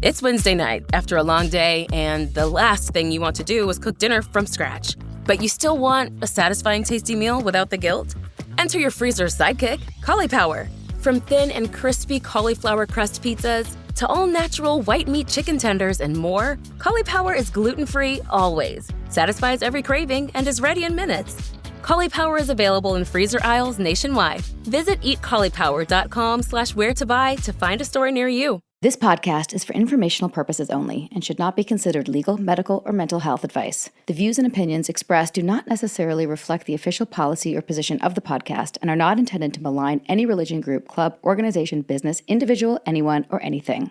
It's Wednesday night after a long day, and the last thing you want to do is cook dinner from scratch. But you still want a satisfying, tasty meal without the guilt? Enter your freezer's sidekick, Cauliflower. From thin and crispy cauliflower crust pizzas to all-natural white meat chicken tenders and more, Cauliflower is gluten-free always, satisfies every craving, and is ready in minutes. Cauliflower is available in freezer aisles nationwide. Visit eatcauliflower.com/where-to-buy to find a store near you. This podcast is for informational purposes only and should not be considered legal, medical, or mental health advice. The views and opinions expressed do not necessarily reflect the official policy or position of the podcast and are not intended to malign any religion, group, club, organization, business, individual, anyone, or anything.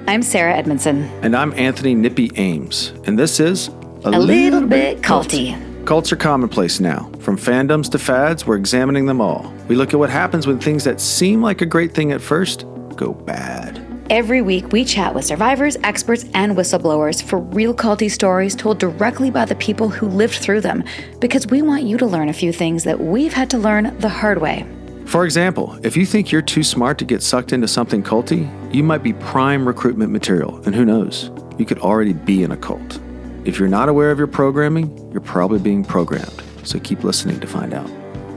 I'm Sarah Edmondson. And I'm Anthony Nippy Ames. And this is A Little Bit Culty. Cults are commonplace now. From fandoms to fads, we're examining them all. We look at what happens when things that seem like a great thing at first go bad. Every week, we chat with survivors, experts, and whistleblowers for real culty stories told directly by the people who lived through them, because we want you to learn a few things that we've had to learn the hard way. For example, if you think you're too smart to get sucked into something culty, you might be prime recruitment material, and who knows, you could already be in a cult. If you're not aware of your programming, you're probably being programmed, so keep listening to find out.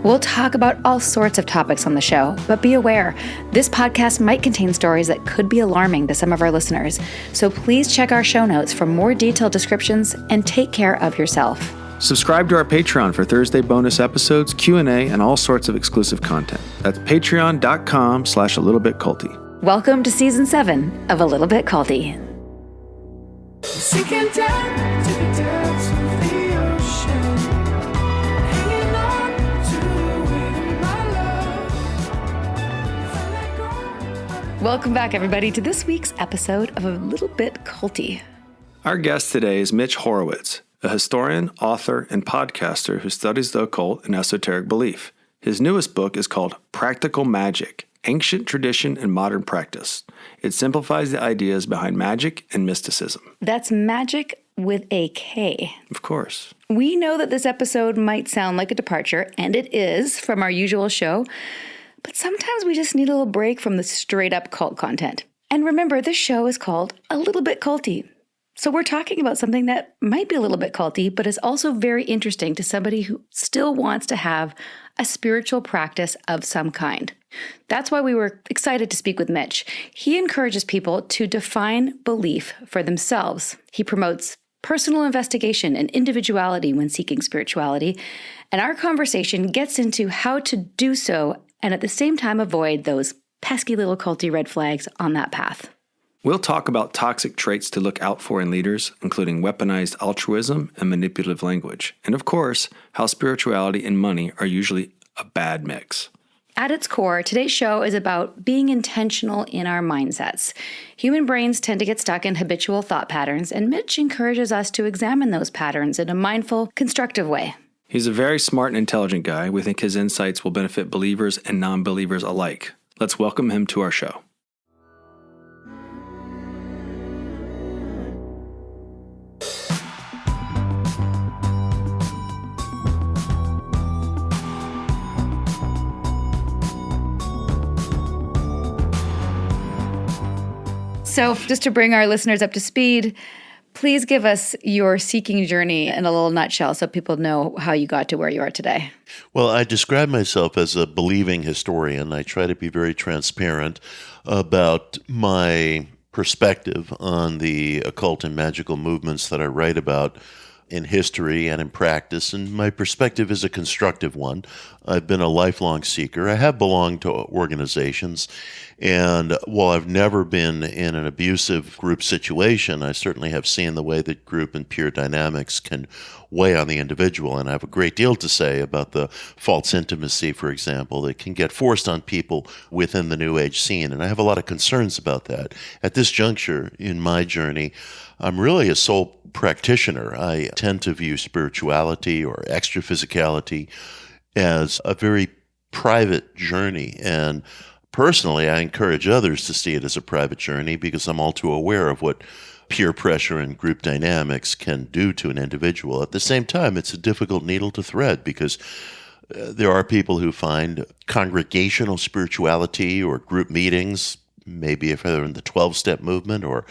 We'll talk about all sorts of topics on the show, but be aware, this podcast might contain stories that could be alarming to some of our listeners, so please check our show notes for more detailed descriptions and take care of yourself. Subscribe to our Patreon for Thursday bonus episodes, Q&A, and all sorts of exclusive content. That's patreon.com/alittlebitculty. Welcome to Season 7 of A Little Bit Culty. Sinking down to the depths of the ocean, hanging on to it, my love. Welcome back, everybody, to this week's episode of A Little Bit Culty. Our guest today is Mitch Horowitz, a historian, author, and podcaster who studies the occult and esoteric belief. His newest book is called Practical Magic: Ancient Tradition and Modern Practice. It simplifies the ideas behind magic and mysticism. That's magic with a K. Of course. We know that this episode might sound like a departure, and it is, from our usual show, but sometimes we just need a little break from the straight-up cult content. And remember, this show is called A Little Bit Culty. So we're talking about something that might be a little bit culty, but is also very interesting to somebody who still wants to have a spiritual practice of some kind. That's why we were excited to speak with Mitch. He encourages people to define belief for themselves. He promotes personal investigation and individuality when seeking spirituality. And our conversation gets into how to do so and at the same time avoid those pesky little culty red flags on that path. We'll talk about toxic traits to look out for in leaders, including weaponized altruism and manipulative language. And of course, how spirituality and money are usually a bad mix. At its core, today's show is about being intentional in our mindsets. Human brains tend to get stuck in habitual thought patterns, and Mitch encourages us to examine those patterns in a mindful, constructive way. He's a very smart and intelligent guy. We think his insights will benefit believers and non-believers alike. Let's welcome him to our show. So just to bring our listeners up to speed, please give us your seeking journey in a little nutshell so people know how you got to where you are today. Well, I describe myself as a believing historian. I try to be very transparent about my perspective on the occult and magical movements that I write about in history and in practice, and my perspective is a constructive one. I've been a lifelong seeker. I have belonged to organizations, and while I've never been in an abusive group situation, I certainly have seen the way that group and peer dynamics can weigh on the individual, and I have a great deal to say about the false intimacy, for example, that can get forced on people within the New Age scene, and I have a lot of concerns about that. At this juncture in my journey, I'm really a soul practitioner. I tend to view spirituality or extra physicality as a very private journey. And personally, I encourage others to see it as a private journey because I'm all too aware of what peer pressure and group dynamics can do to an individual. At the same time, it's a difficult needle to thread because there are people who find congregational spirituality or group meetings, maybe if they're in the 12-step movement or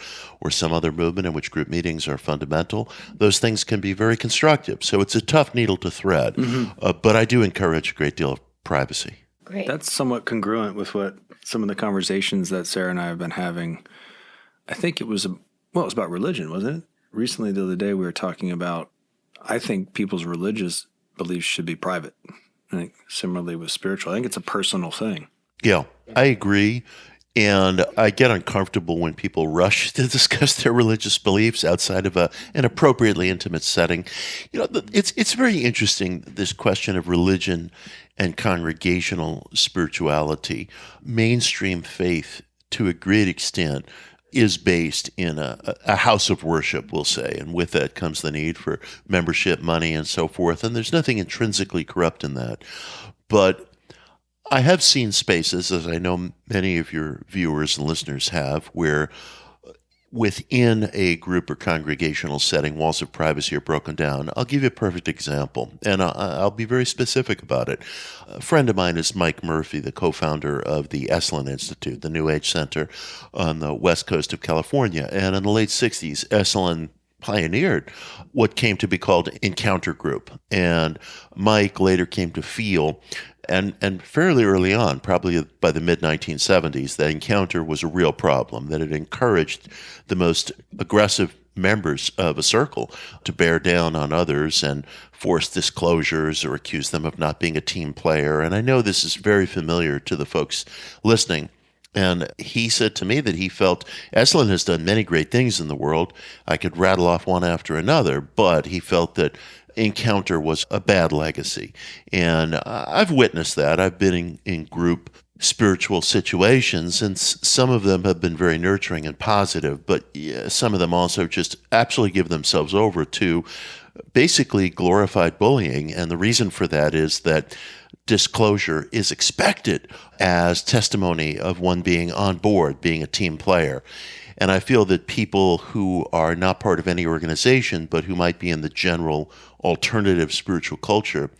some other movement in which group meetings are fundamental, those things can be very constructive. So it's a tough needle to thread, but I do encourage a great deal of privacy. Great. That's somewhat congruent with what some of the conversations that Sarah and I have been having. I think it was about religion, wasn't it? Recently, the other day, we were talking about, I think people's religious beliefs should be private. I think similarly with spiritual. I think it's a personal thing. Yeah, I agree. And I get uncomfortable when people rush to discuss their religious beliefs outside of an appropriately intimate setting. You know, it's very interesting, this question of religion and congregational spirituality. Mainstream faith, to a great extent, is based in a house of worship, we'll say, and with that comes the need for membership money and so forth, and there's nothing intrinsically corrupt in that. But I have seen spaces, as I know many of your viewers and listeners have, where within a group or congregational setting, walls of privacy are broken down. I'll give you a perfect example, and I'll be very specific about it. A friend of mine is Mike Murphy, the co-founder of the Esalen Institute, the New Age Center on the west coast of California. And in the late 60s, Esalen pioneered what came to be called Encounter Group. And Mike later came to feel, and fairly early on, probably by the mid-1970s, that Encounter was a real problem, that it encouraged the most aggressive members of a circle to bear down on others and force disclosures or accuse them of not being a team player. And I know this is very familiar to the folks listening. And he said to me that he felt Esalen has done many great things in the world. I could rattle off one after another, but he felt that Encounter was a bad legacy. And I've witnessed that. I've been in group spiritual situations, and some of them have been very nurturing and positive, but some of them also just absolutely give themselves over to basically glorified bullying. And the reason for that is that disclosure is expected as testimony of one being on board, being a team player. And I feel that people who are not part of any organization, but who might be in the general alternative spiritual culture,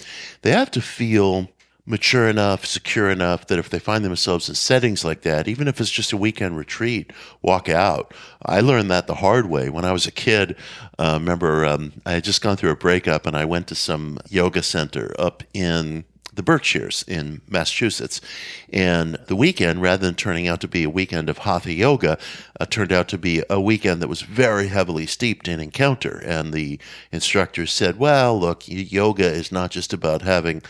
they have to feel mature enough, secure enough that if they find themselves in settings like that, even if it's just a weekend retreat, walk out. I learned that the hard way. When I was a kid, remember I had just gone through a breakup and I went to some yoga center up in the Berkshires in Massachusetts. And the weekend, rather than turning out to be a weekend of hatha yoga, turned out to be a weekend that was very heavily steeped in Encounter. And the instructor said, well, look, yoga is not just about having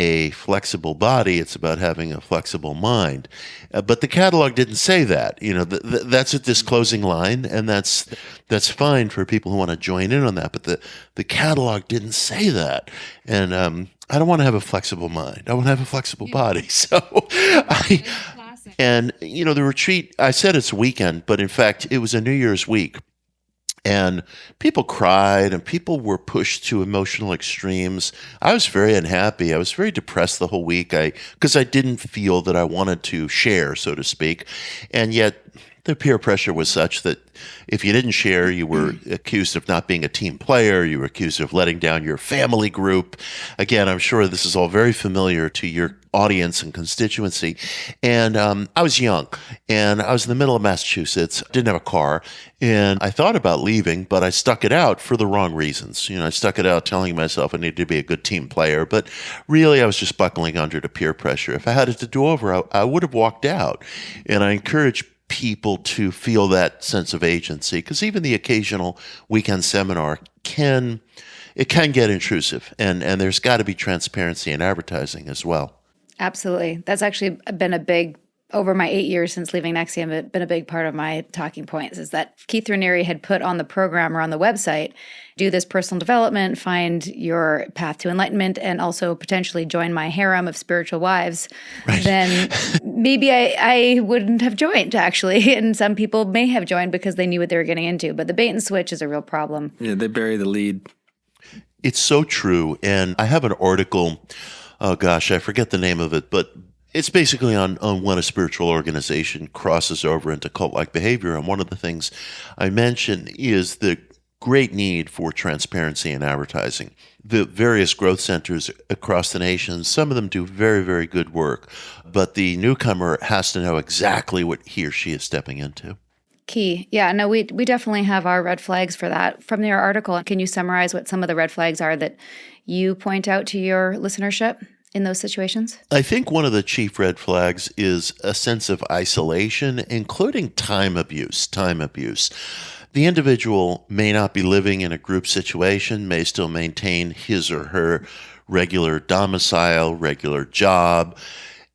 a flexible body, it's about having a flexible mind. But the catalog didn't say that. You know, that's a disclosing line, and that's fine for people who want to join in on that. But the catalog didn't say that. And I don't want to have a flexible mind. I want to have a flexible body. So and you know, the retreat, I said it's a weekend, but in fact, it was a New Year's week. And people cried and people were pushed to emotional extremes. I was very unhappy. I was very depressed the whole week because I didn't feel that I wanted to share, so to speak. And yet the peer pressure was such that if you didn't share, you were accused of not being a team player. You were accused of letting down your family group. Again, I'm sure this is all very familiar to your audience and constituency. And I was young, and I was in the middle of Massachusetts, didn't have a car, and I thought about leaving, but I stuck it out for the wrong reasons. You know, I stuck it out telling myself I needed to be a good team player, but really I was just buckling under to peer pressure. If I had it to do over, I would have walked out. And I encourage people to feel that sense of agency, because even the occasional weekend seminar can get intrusive, and there's got to be transparency in advertising as well. Absolutely. That's actually been over my 8 years since leaving NXIVM, been a big part of my talking points, is that Keith Raniere had put on the program or on the website, do this personal development, find your path to enlightenment, and also potentially join my harem of spiritual wives. Right. Then maybe I wouldn't have joined, actually. And some people may have joined because they knew what they were getting into. But the bait and switch is a real problem. Yeah, they bury the lead. It's so true. And I have an article, oh gosh, I forget the name of it, but It's basically on when a spiritual organization crosses over into cult-like behavior. And one of the things I mentioned is the great need for transparency in advertising. The various growth centers across the nation, some of them do very, very good work, but the newcomer has to know exactly what he or she is stepping into. Key. Yeah, no, we definitely have our red flags for that. From your article, can you summarize what some of the red flags are that you point out to your listenership in those situations? I think one of the chief red flags is a sense of isolation, including time abuse. The individual may not be living in a group situation, may still maintain his or her regular domicile, regular job,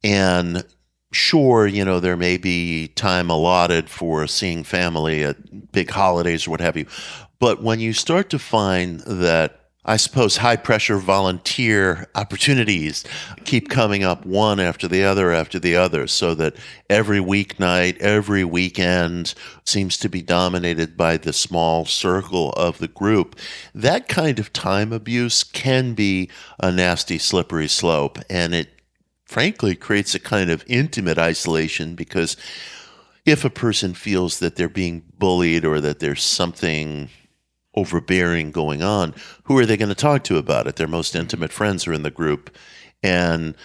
and sure, there may be time allotted for seeing family at big holidays or what have you. But when you start to find that, I suppose, high-pressure volunteer opportunities keep coming up one after the other, so that every weeknight, every weekend seems to be dominated by the small circle of the group, that kind of time abuse can be a nasty, slippery slope. And it, frankly, creates a kind of intimate isolation, because if a person feels that they're being bullied or that there's something overbearing going on, who are they going to talk to about it? Their most intimate friends are in the group, and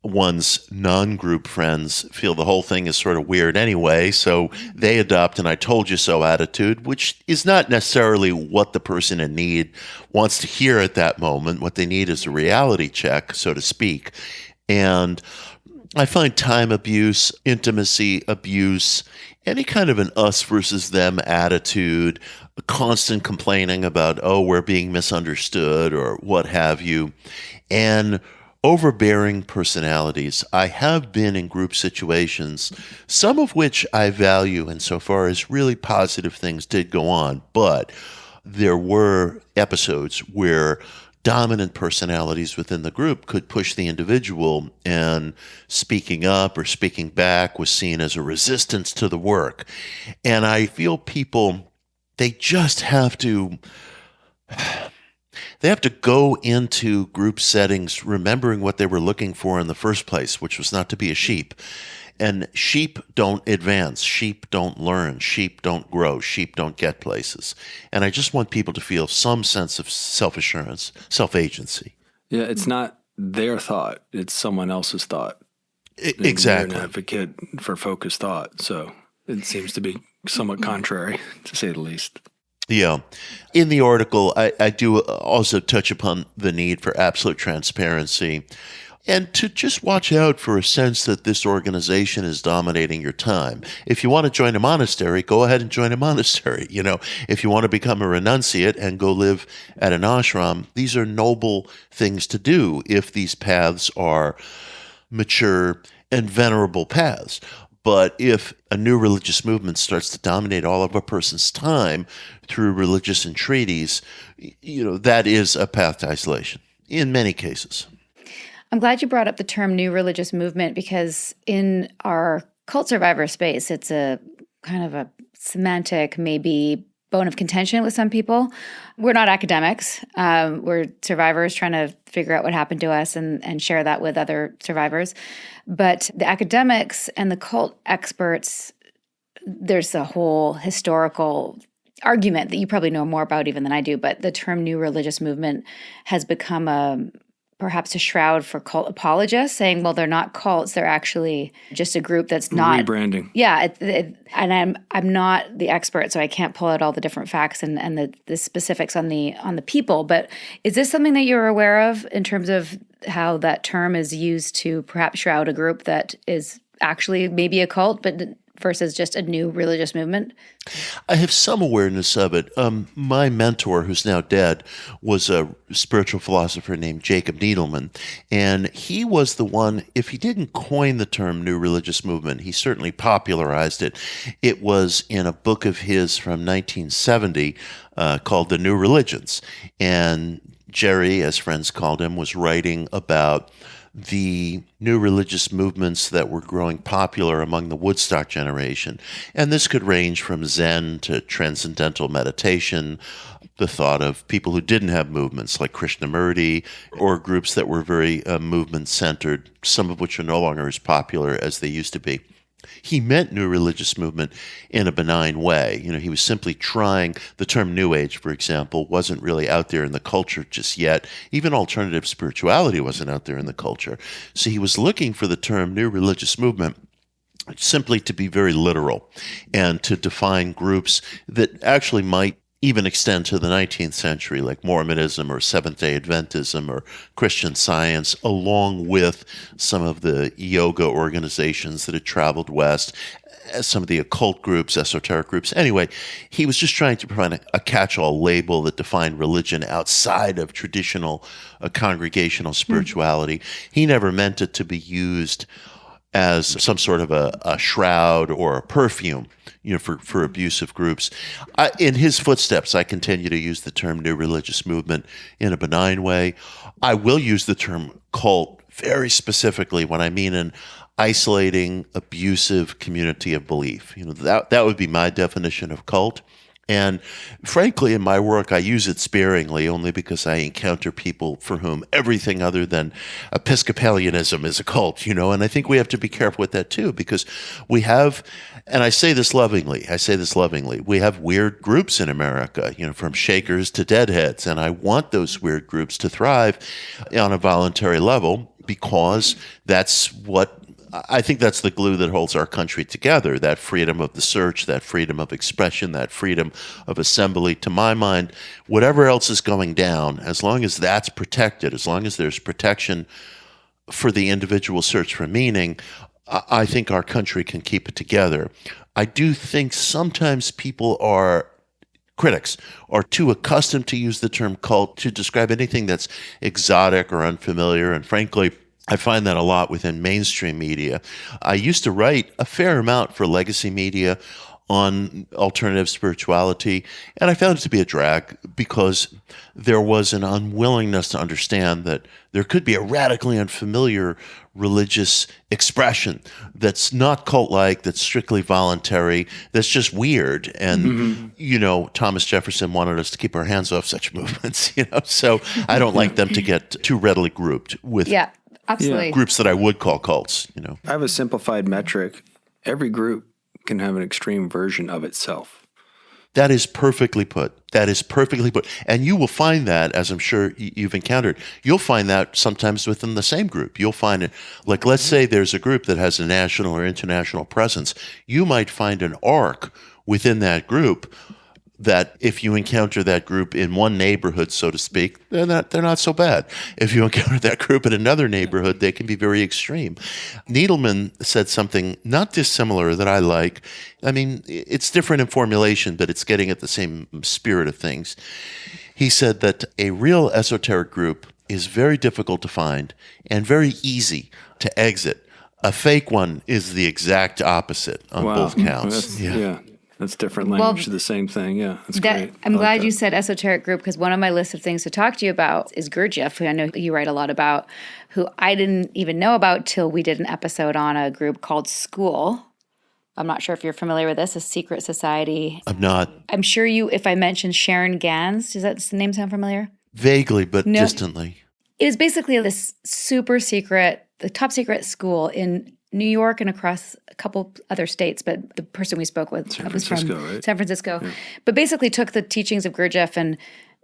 one's non-group friends feel the whole thing is sort of weird anyway, so they adopt an "I told you so" attitude, which is not necessarily what the person in need wants to hear at that moment. What they need is a reality check, so to speak. And I find time abuse, intimacy abuse, any kind of an us versus them attitude, constant complaining about, we're being misunderstood or what have you, and overbearing personalities. I have been in group situations, some of which I value insofar as really positive things did go on, but there were episodes where dominant personalities within the group could push the individual, and speaking up or speaking back was seen as a resistance to the work. And I feel people, they just have to go into group settings remembering what they were looking for in the first place, which was not to be a sheep. And sheep don't advance, sheep don't learn, sheep don't grow, sheep don't get places. And I just want people to feel some sense of self-assurance, self-agency. Yeah, it's not their thought, it's someone else's thought. Exactly. You're an advocate for focused thought, so it seems to be somewhat contrary, to say the least. Yeah. In the article, I do also touch upon the need for absolute transparency, and to just watch out for a sense that this organization is dominating your time. If you want to join a monastery, go ahead and join a monastery. If you want to become a renunciate and go live at an ashram, these are noble things to do if these paths are mature and venerable paths. But if a new religious movement starts to dominate all of a person's time through religious entreaties, that is a path to isolation in many cases. I'm glad you brought up the term new religious movement, because in our cult survivor space, it's a kind of a semantic, maybe bone of contention with some people. We're not academics. We're survivors trying to figure out what happened to us and share that with other survivors. But the academics and the cult experts, there's a whole historical argument that you probably know more about even than I do, but the term new religious movement has become perhaps a shroud for cult apologists, saying, well, they're not cults, they're actually just a group that's not rebranding. Yeah, and I'm not the expert, so I can't pull out all the different facts and the specifics on the people. But is this something that you're aware of in terms of how that term is used to perhaps shroud a group that is actually maybe a cult, but versus just a new religious movement? I have some awareness of it. My mentor, who's now dead, was a spiritual philosopher named Jacob Needleman, and he was the one, if he didn't coin the term new religious movement, he certainly popularized it. It was in a book of his from 1970 called The New Religions, and Jerry, as friends called him, was writing about the new religious movements that were growing popular among the Woodstock generation. And this could range from Zen to transcendental meditation, the thought of people who didn't have movements like Krishnamurti, or groups that were very movement-centered, some of which are no longer as popular as they used to be. He meant new religious movement in a benign way. He was simply trying, the term New Age, for example, wasn't really out there in the culture just yet. Even alternative spirituality wasn't out there in the culture. So he was looking for the term new religious movement simply to be very literal and to define groups that actually might even extend to the 19th century, like Mormonism or Seventh-day Adventism or Christian Science, along with some of the yoga organizations that had traveled west, some of the occult groups, esoteric groups. Anyway, he was just trying to provide a catch-all label that defined religion outside of traditional congregational spirituality. He never meant it to be used as some sort of a shroud or a perfume, for abusive groups. In his footsteps, I continue to use the term new religious movement in a benign way. I will use the term cult very specifically when I mean an isolating, abusive community of belief. That would be my definition of cult. And frankly, in my work, I use it sparingly only because I encounter people for whom everything other than Episcopalianism is a cult, and I think we have to be careful with that too, because we have, and I say this lovingly, we have weird groups in America, from Shakers to Deadheads, and I want those weird groups to thrive on a voluntary level because I think that's the glue that holds our country together, that freedom of the search, that freedom of expression, that freedom of assembly. To my mind, whatever else is going down, as long as that's protected, as long as there's protection for the individual search for meaning, I think our country can keep it together. I do think sometimes critics are too accustomed to use the term cult to describe anything that's exotic or unfamiliar, and frankly, I find that a lot within mainstream media. I used to write a fair amount for legacy media on alternative spirituality, and I found it to be a drag because there was an unwillingness to understand that there could be a radically unfamiliar religious expression that's not cult-like, that's strictly voluntary, that's just weird. And, Thomas Jefferson wanted us to keep our hands off such movements, so I don't like them to get too readily grouped with absolutely. Groups that I would call cults, I have a simplified metric. Every group can have an extreme version of itself. That is perfectly put. And you will find that, as I'm sure you've encountered, you'll find that sometimes within the same group. You'll find it, like let's say there's a group that has a national or international presence. You might find an arc within that group that if you encounter that group in one neighborhood, so to speak, they're not so bad. If you encounter that group in another neighborhood, they can be very extreme. Needleman said something not dissimilar that I like. I mean, it's different in formulation, but it's getting at the same spirit of things. He said that a real esoteric group is very difficult to find and very easy to exit. A fake one is the exact opposite on both counts. That's different language to the same thing. Yeah, that's great. I'm glad you said esoteric group, because one of my lists of things to talk to you about is Gurdjieff, who I know you write a lot about, who I didn't even know about till we did an episode on a group called School. I'm not sure if you're familiar with this, a secret society. I'm not. I'm sure if I mentioned Sharon Gans, does that name sound familiar? Vaguely, but distantly. It is basically this super secret, the top secret school in New York and across a couple other states, but the person we spoke with was from San Francisco. Yeah. But basically took the teachings of Gurdjieff and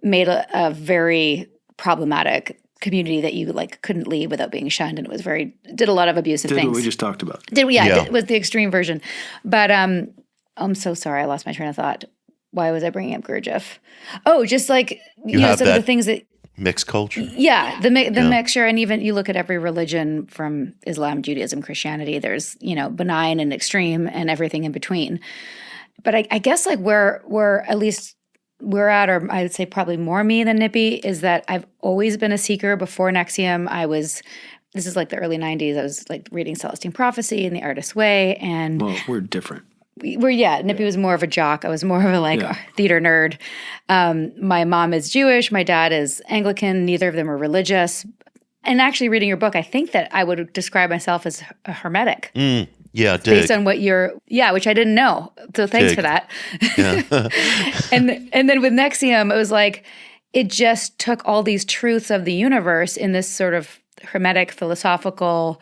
made a very problematic community that you couldn't leave without being shunned, and it was did a lot of abusive things. What we just talked about. It was the extreme version. But I'm so sorry, I lost my train of thought. Why was I bringing up Gurdjieff? Oh, just some of the things that mixed culture. Yeah, the mixture, and even you look at every religion from Islam, Judaism, Christianity, there's, benign and extreme and everything in between. But I guess where at least we're at, or I would say probably more me than Nippy, is that I've always been a seeker. Before NXIVM, this is like the early 90s, I was reading Celestine Prophecy and The Artist's Way. And well, we're different. Nippy was more of a jock. I was more of a Yeah. theater nerd. My mom is Jewish. My dad is Anglican. Neither of them are religious. And actually reading your book, I think that I would describe myself as a hermetic. Yeah, dig. Based on what which I didn't know. So thanks Dig. for that. Yeah. and then with Nexium, it was like, it just took all these truths of the universe in this sort of hermetic, philosophical,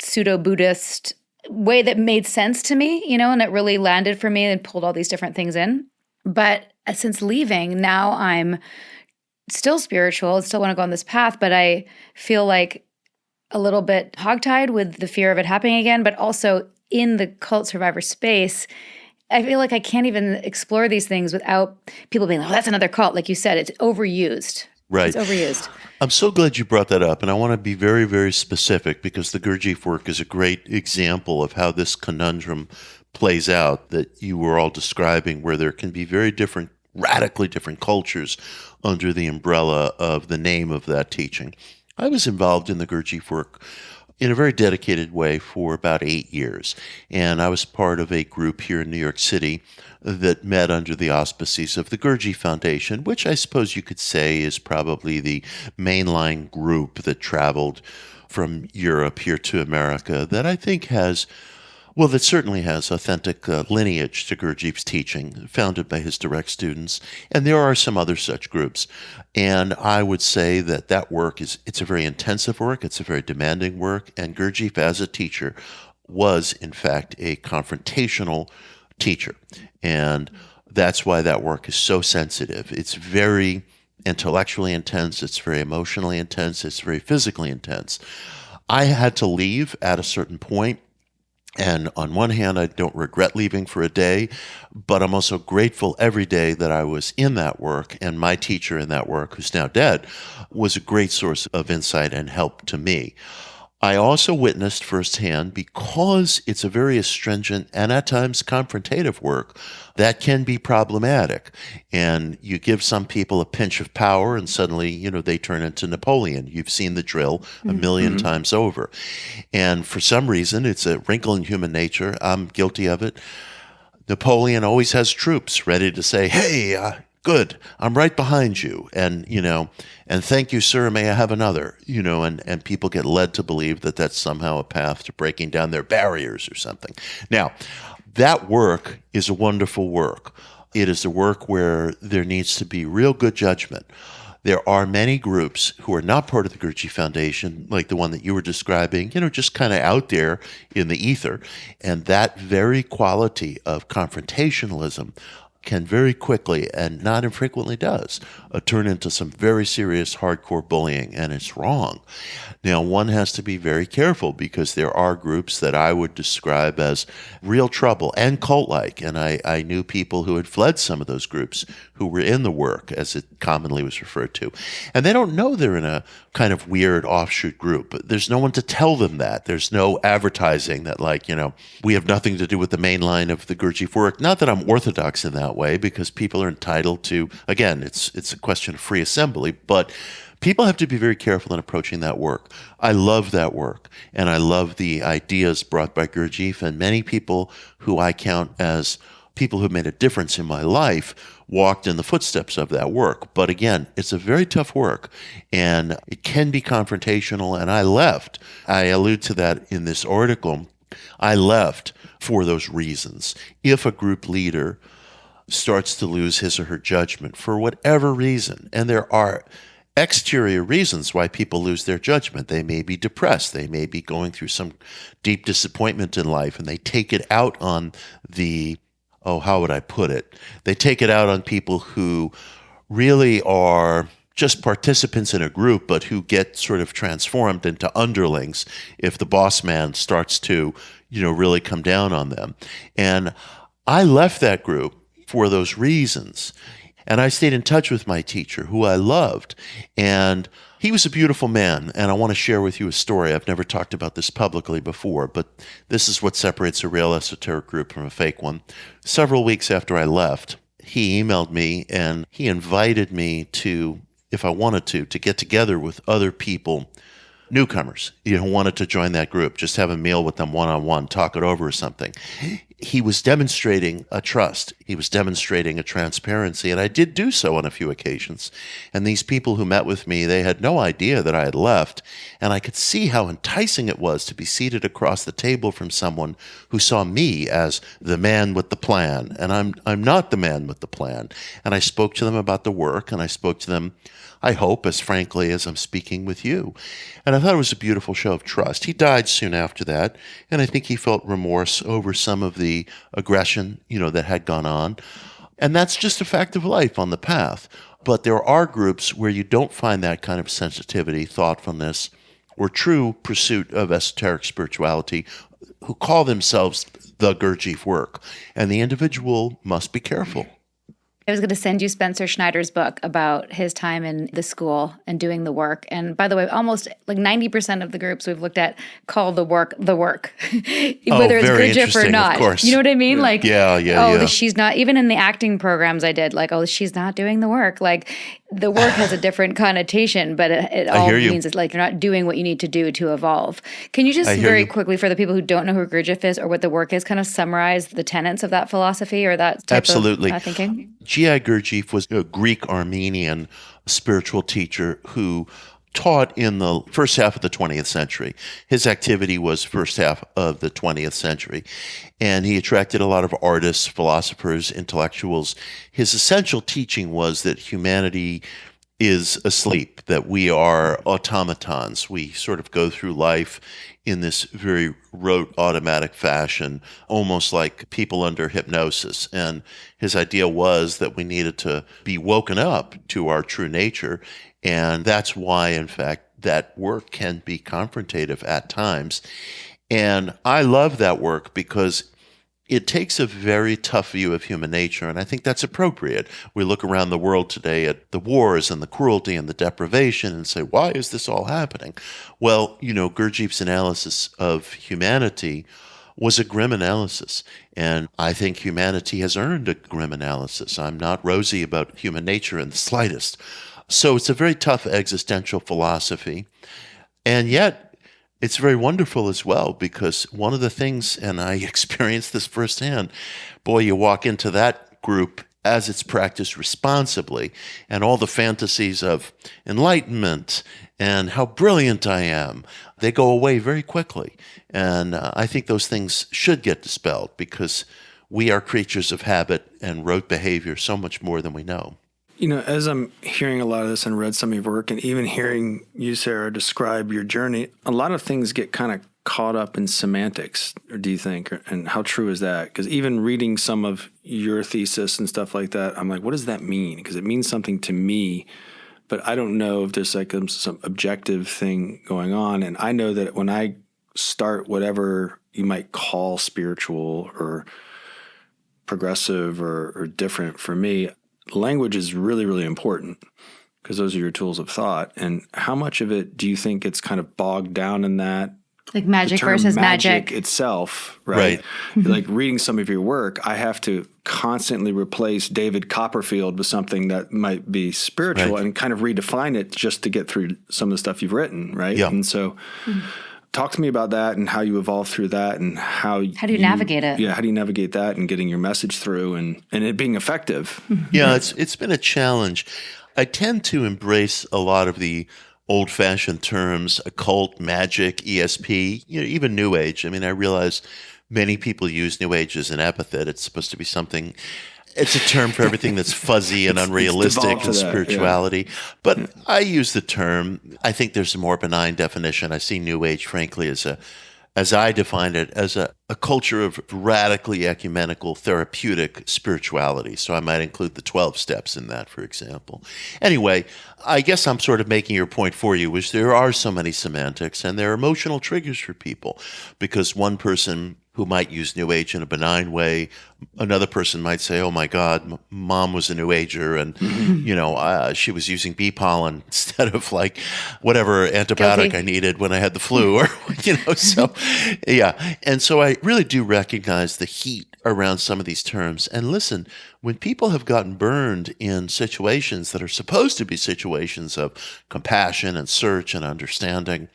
pseudo-Buddhist way that made sense to me, and it really landed for me and pulled all these different things in. But since leaving, now I'm still spiritual and still want to go on this path, but I feel like a little bit hogtied with the fear of it happening again, but also in the cult survivor space, I feel like I can't even explore these things without people being like, oh, that's another cult. Like you said, it's overused. Right. It's overused. I'm so glad you brought that up, and I want to be very, very specific because the Gurdjieff work is a great example of how this conundrum plays out that you were all describing, where there can be very different, radically different cultures under the umbrella of the name of that teaching. I was involved in the Gurdjieff work in a very dedicated way for about 8 years. And I was part of a group here in New York City that met under the auspices of the Gurdjieff Foundation, which I suppose you could say is probably the mainline group that traveled from Europe here to America that I think has, well, that certainly has authentic lineage to Gurdjieff's teaching, founded by his direct students. And there are some other such groups. And I would say that that work it's a very intensive work. It's a very demanding work. And Gurdjieff, as a teacher, was, in fact, a confrontational teacher. And that's why that work is so sensitive. It's very intellectually intense. It's very emotionally intense. It's very physically intense. I had to leave at a certain point. And on one hand, I don't regret leaving for a day, but I'm also grateful every day that I was in that work. And my teacher in that work, who's now dead, was a great source of insight and help to me. I also witnessed firsthand, because it's a very astringent and at times confrontative work, that can be problematic. And you give some people a pinch of power and suddenly, they turn into Napoleon. You've seen the drill a million times over. And for some reason, it's a wrinkle in human nature. I'm guilty of it. Napoleon always has troops ready to say, hey, good, I'm right behind you. And, and thank you, sir, may I have another, and people get led to believe that that's somehow a path to breaking down their barriers or something. Now, that work is a wonderful work. It is a work where there needs to be real good judgment. There are many groups who are not part of the Gurdjieff Foundation, like the one that you were describing, just kind of out there in the ether. And that very quality of confrontationalism can very quickly, and not infrequently does, turn into some very serious hardcore bullying, and it's wrong. Now, one has to be very careful because there are groups that I would describe as real trouble and cult-like, and I knew people who had fled some of those groups who were in the work, as it commonly was referred to, and they don't know they're in a kind of weird offshoot group. There's no one to tell them that. There's no advertising that, we have nothing to do with the main line of the Gurdjieff work. Not that I'm orthodox in that way, because people are entitled to, again, it's a question of free assembly, but people have to be very careful in approaching that work. I love that work, and I love the ideas brought by Gurdjieff, and many people who I count as people who have made a difference in my life walked in the footsteps of that work. But again, it's a very tough work, and it can be confrontational, and I left. I allude to that in this article. I left for those reasons. If a group leader starts to lose his or her judgment for whatever reason, and there are exterior reasons why people lose their judgment. They may be depressed. They may be going through some deep disappointment in life, and they take it out on how would I put it? They take it out on people who really are just participants in a group, but who get sort of transformed into underlings if the boss man starts to, really come down on them. And I left that group for those reasons. And I stayed in touch with my teacher, who I loved. And he was a beautiful man. And I want to share with you a story. I've never talked about this publicly before, but this is what separates a real esoteric group from a fake one. Several weeks after I left, he emailed me and he invited me to, if I wanted to get together with other people, newcomers, who wanted to join that group, just have a meal with them one-on-one, talk it over or something. he was demonstrating a trust. He was demonstrating a transparency. And I did do so on a few occasions. And these people who met with me, they had no idea that I had left. And I could see how enticing it was to be seated across the table from someone who saw me as the man with the plan. And I'm not the man with the plan. And I spoke to them about the work, and I spoke to them, I hope, as frankly as I'm speaking with you. And I thought it was a beautiful show of trust. He died soon after that, and I think he felt remorse over some of the aggression, that had gone on. And that's just a fact of life on the path. But there are groups where you don't find that kind of sensitivity, thoughtfulness, or true pursuit of esoteric spirituality, who call themselves the Gurdjieff work. And the individual must be careful. I was going to send you Spencer Schneider's book about his time in the school and doing the work. And by the way, almost like 90% of the groups we've looked at call the work, whether it's Gurdjieff or not. Of course. You know what I mean? Yeah. She's not, even in the acting programs I did, she's not doing the work. Like, the work has a different connotation, but it all means it's like you're not doing what you need to do to evolve. Can you just very quickly, for the people who don't know who Gurdjieff is or what the work is, kind of summarize the tenets of that philosophy or that type of thinking? G.I. Gurdjieff was a Greek-Armenian spiritual teacher who taught in the first half of the 20th century. His activity was first half of the 20th century. And he attracted a lot of artists, philosophers, intellectuals. His essential teaching was that humanity is asleep, that we are automatons. We sort of go through life in this very rote, automatic fashion, almost like people under hypnosis. And his idea was that we needed to be woken up to our true nature. And that's why, in fact, that work can be confrontative at times. And I love that work because it takes a very tough view of human nature, and I think that's appropriate. We look around the world today at the wars and the cruelty and the deprivation and say, why is this all happening? Well, Gurdjieff's analysis of humanity was a grim analysis, and I think humanity has earned a grim analysis. I'm not rosy about human nature in the slightest. So it's a very tough existential philosophy, and yet it's very wonderful as well, because one of the things, and I experienced this firsthand, boy, you walk into that group as it's practiced responsibly, and all the fantasies of enlightenment and how brilliant I am, they go away very quickly. And I think those things should get dispelled, because we are creatures of habit and rote behavior so much more than we know. As I'm hearing a lot of this and read some of your work, and even hearing you, Sarah, describe your journey, a lot of things get kind of caught up in semantics, or do you think? And how true is that? Because even reading some of your thesis and stuff like that, I'm like, what does that mean? Because it means something to me, but I don't know if there's like some objective thing going on. And I know that when I start whatever you might call spiritual or progressive or different, for me, language is really, really important, because those are your tools of thought. And how much of it do you think it's kind of bogged down in that? Like magic versus magic itself, right? Like reading some of your work, I have to constantly replace David Copperfield with something that might be spiritual and kind of redefine it just to get through some of the stuff you've written, right? Yeah. And so talk to me about that and how you evolved through that, and how do you navigate it? Yeah, how do you navigate that and getting your message through and it being effective? Yeah, it's been a challenge. I tend to embrace a lot of the old-fashioned terms, occult, magic, ESP, even New Age. I mean, I realize many people use New Age as an epithet. It's supposed to be something. It's a term for everything that's fuzzy and unrealistic in spirituality. But I use the term. I think there's a more benign definition. I see New Age, frankly, as I define it, as a culture of radically ecumenical therapeutic spirituality. So I might include the 12 steps in that, for example. Anyway, I guess I'm sort of making your point for you, which there are so many semantics and there are emotional triggers for people, because one person who might use New Age in a benign way, another person might say, oh my God, mom was a New Ager, and she was using bee pollen instead of like whatever antibiotic I needed when I had the flu, or so yeah. And so I really do recognize the heat around some of these terms. And listen, when people have gotten burned in situations that are supposed to be situations of compassion and search and understanding,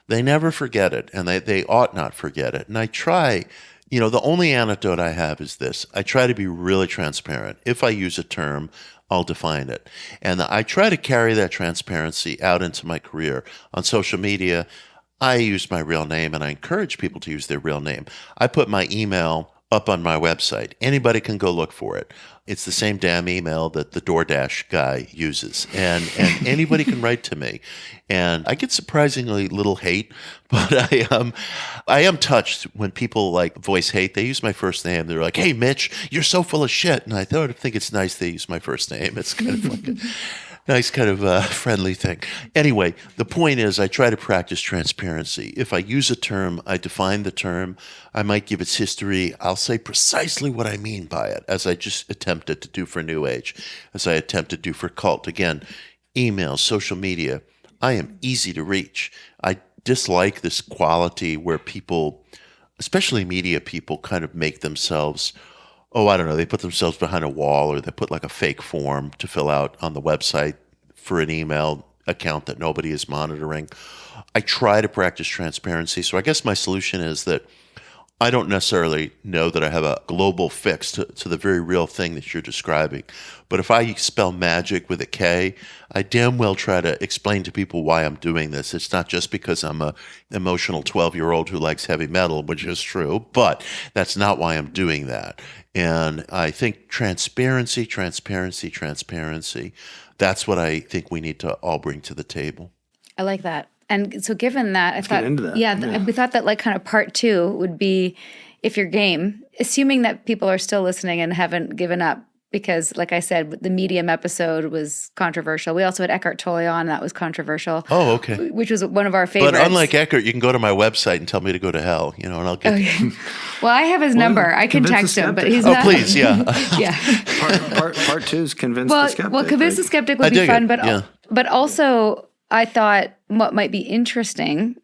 they never forget it, and they ought not forget it. And I try The only anecdote I have is this. I try to be really transparent. If I use a term, I'll define it. And I try to carry that transparency out into my career. On social media, I use my real name, and I encourage people to use their real name. I put my email up on my website. Anybody can go look for it. It's the same damn email that the DoorDash guy uses. And anybody can write to me. And I get surprisingly little hate, but I am touched when people voice hate. They use my first name. They're like, "Hey, Mitch, you're so full of shit." And I think it's nice they use my first name. It's kind of like a nice kind of friendly thing. Anyway, the point is I try to practice transparency. If I use a term, I define the term. I might give its history. I'll say precisely what I mean by it, as I just attempted to do for New Age, as I attempted to do for cult. Again, email, social media. I am easy to reach. I dislike this quality where people, especially media people, kind of make themselves, I don't know, they put themselves behind a wall, or they put a fake form to fill out on the website for an email account that nobody is monitoring. I try to practice transparency. So I guess my solution is that I don't necessarily know that I have a global fix to the very real thing that you're describing. But if I spell magic with a K, I damn well try to explain to people why I'm doing this. It's not just because I'm an emotional 12-year-old who likes heavy metal, which is true, but that's not why I'm doing that. And I think transparency, that's what I think we need to all bring to the table. I like that. And so given that, I thought, get into that. we thought that kind of part 2 would be, if you're game, assuming that people are still listening and haven't given up, because like I said, the Medium episode was controversial. We also had Eckhart Tolle on, that was controversial. Oh, okay. Which was one of our favorites. But unlike Eckhart, you can go to my website and tell me to go to hell, and I'll get Well, I have his number. I can convince text the him, but skeptic. he's Oh, not. please, yeah. Yeah. Part 2 is convince the skeptic. Well, convince the skeptic would I be dig fun, it, but also I thought what might be interesting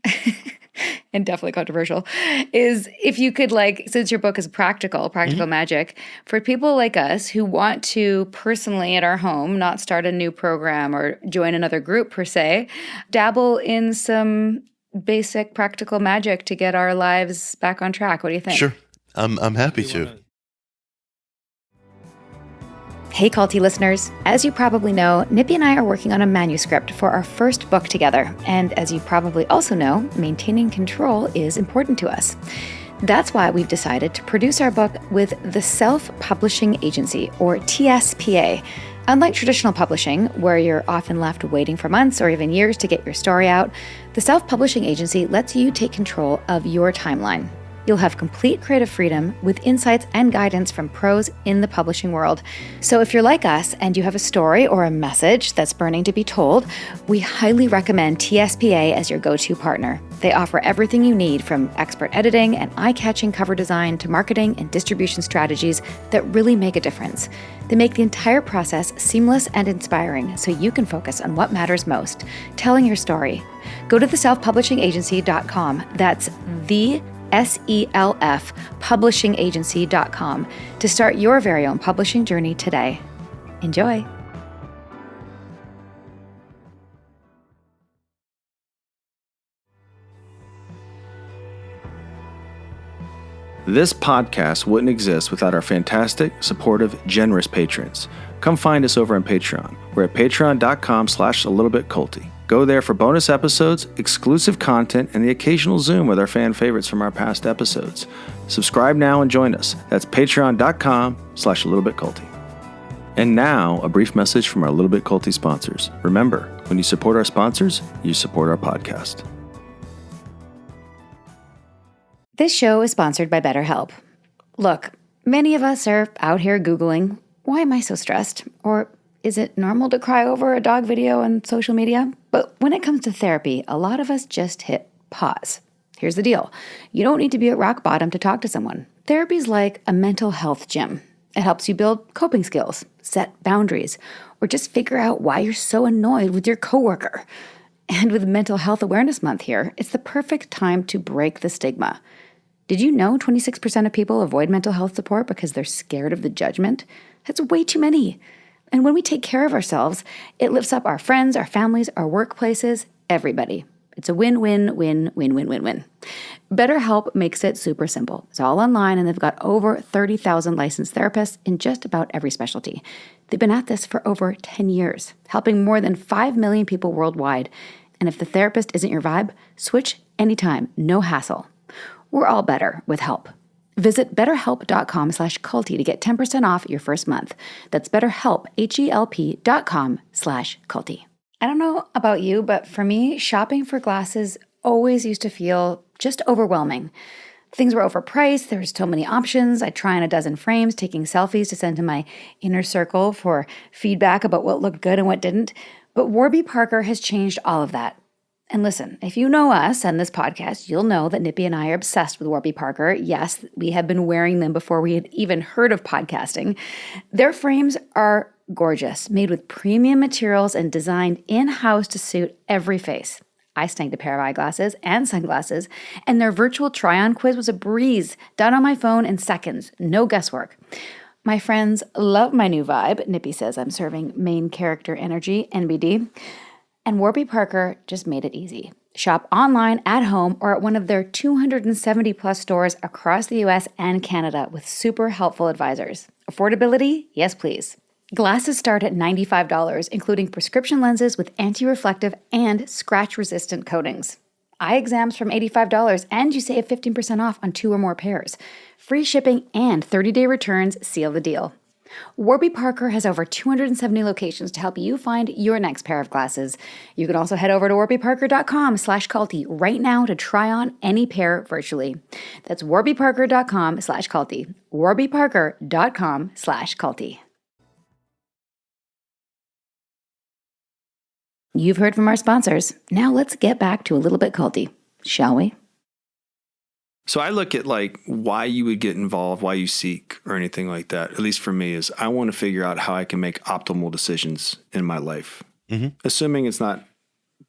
and definitely controversial is if you could, since your book is practical magic, for people like us who want to personally at our home not start a new program or join another group per se, dabble in some basic practical magic to get our lives back on track. What do you think? Sure. I'm happy to. Hey, Culty listeners. As you probably know, Nippy and I are working on a manuscript for our first book together. And as you probably also know, maintaining control is important to us. That's why we've decided to produce our book with the Self-Publishing Agency, or TSPA. Unlike traditional publishing, where you're often left waiting for months or even years to get your story out, the Self-Publishing Agency lets you take control of your timeline. You'll have complete creative freedom with insights and guidance from pros in the publishing world. So if you're like us and you have a story or a message that's burning to be told, we highly recommend TSPA as your go-to partner. They offer everything you need, from expert editing and eye-catching cover design to marketing and distribution strategies that really make a difference. They make the entire process seamless and inspiring so you can focus on what matters most, telling your story. Go to theselfpublishingagency.com. That's the SELF publishingagency.com to start your very own publishing journey today. Enjoy. This podcast wouldn't exist without our fantastic, supportive, generous patrons. Come find us over on Patreon. We're at patreon.com/alittlebitculty. Go there for bonus episodes, exclusive content, and the occasional Zoom with our fan favorites from our past episodes. Subscribe now and join us. That's patreon.com/alittlebitculty. And now, a brief message from our Little Bit Culty sponsors. Remember, when you support our sponsors, you support our podcast. This show is sponsored by BetterHelp. Look, many of us are out here Googling, why am I so stressed? Or is it normal to cry over a dog video on social media? But when it comes to therapy, a lot of us just hit pause. Here's the deal. You don't need to be at rock bottom to talk to someone. Therapy's like a mental health gym. It helps you build coping skills, set boundaries, or just figure out why you're so annoyed with your coworker. And with Mental Health Awareness Month here, it's the perfect time to break the stigma. Did you know 26% of people avoid mental health support because they're scared of the judgment? That's way too many. And when we take care of ourselves, it lifts up our friends, our families, our workplaces, everybody. It's a win-win-win-win-win-win-win. BetterHelp makes it super simple. It's all online, and they've got over 30,000 licensed therapists in just about every specialty. They've been at this for over 10 years, helping more than 5 million people worldwide. And if the therapist isn't your vibe, switch anytime, no hassle. We're all better with help. Visit betterhelp.com/culty to get 10% off your first month. That's betterhelp, HELP.com/culty. I don't know about you, but for me, shopping for glasses always used to feel just overwhelming. Things were overpriced. There were so many options. I'd try on a dozen frames, taking selfies to send to my inner circle for feedback about what looked good and what didn't. But Warby Parker has changed all of that. And listen, if you know us and this podcast, you'll know that Nippy and I are obsessed with Warby Parker. Yes, we have been wearing them before we had even heard of podcasting. Their frames are gorgeous, made with premium materials and designed in-house to suit every face. I snagged a pair of eyeglasses and sunglasses, and their virtual try-on quiz was a breeze, done on my phone in seconds, no guesswork. My friends love my new vibe. Nippy says I'm serving main character energy, NBD. And Warby Parker just made it easy. Shop online, at home, or at one of their 270 plus stores across the US and Canada with super helpful advisors. Affordability? Yes, please. Glasses start at $95, including prescription lenses with anti-reflective and scratch-resistant coatings. Eye exams from $85, and you save 15% off on 2 or more pairs. Free shipping and 30-day returns seal the deal. Warby Parker has over 270 locations to help you find your next pair of glasses. You can also head over to warbyparker.com/culty right now to try on any pair virtually. That's warbyparker.com/culty. warbyparker.com/culty. You've heard from our sponsors. Now let's get back to a little bit culty, shall we? So I look at like why you would get involved, why you seek or anything like that, at least for me, is I want to figure out how I can make optimal decisions in my life. Assuming it's not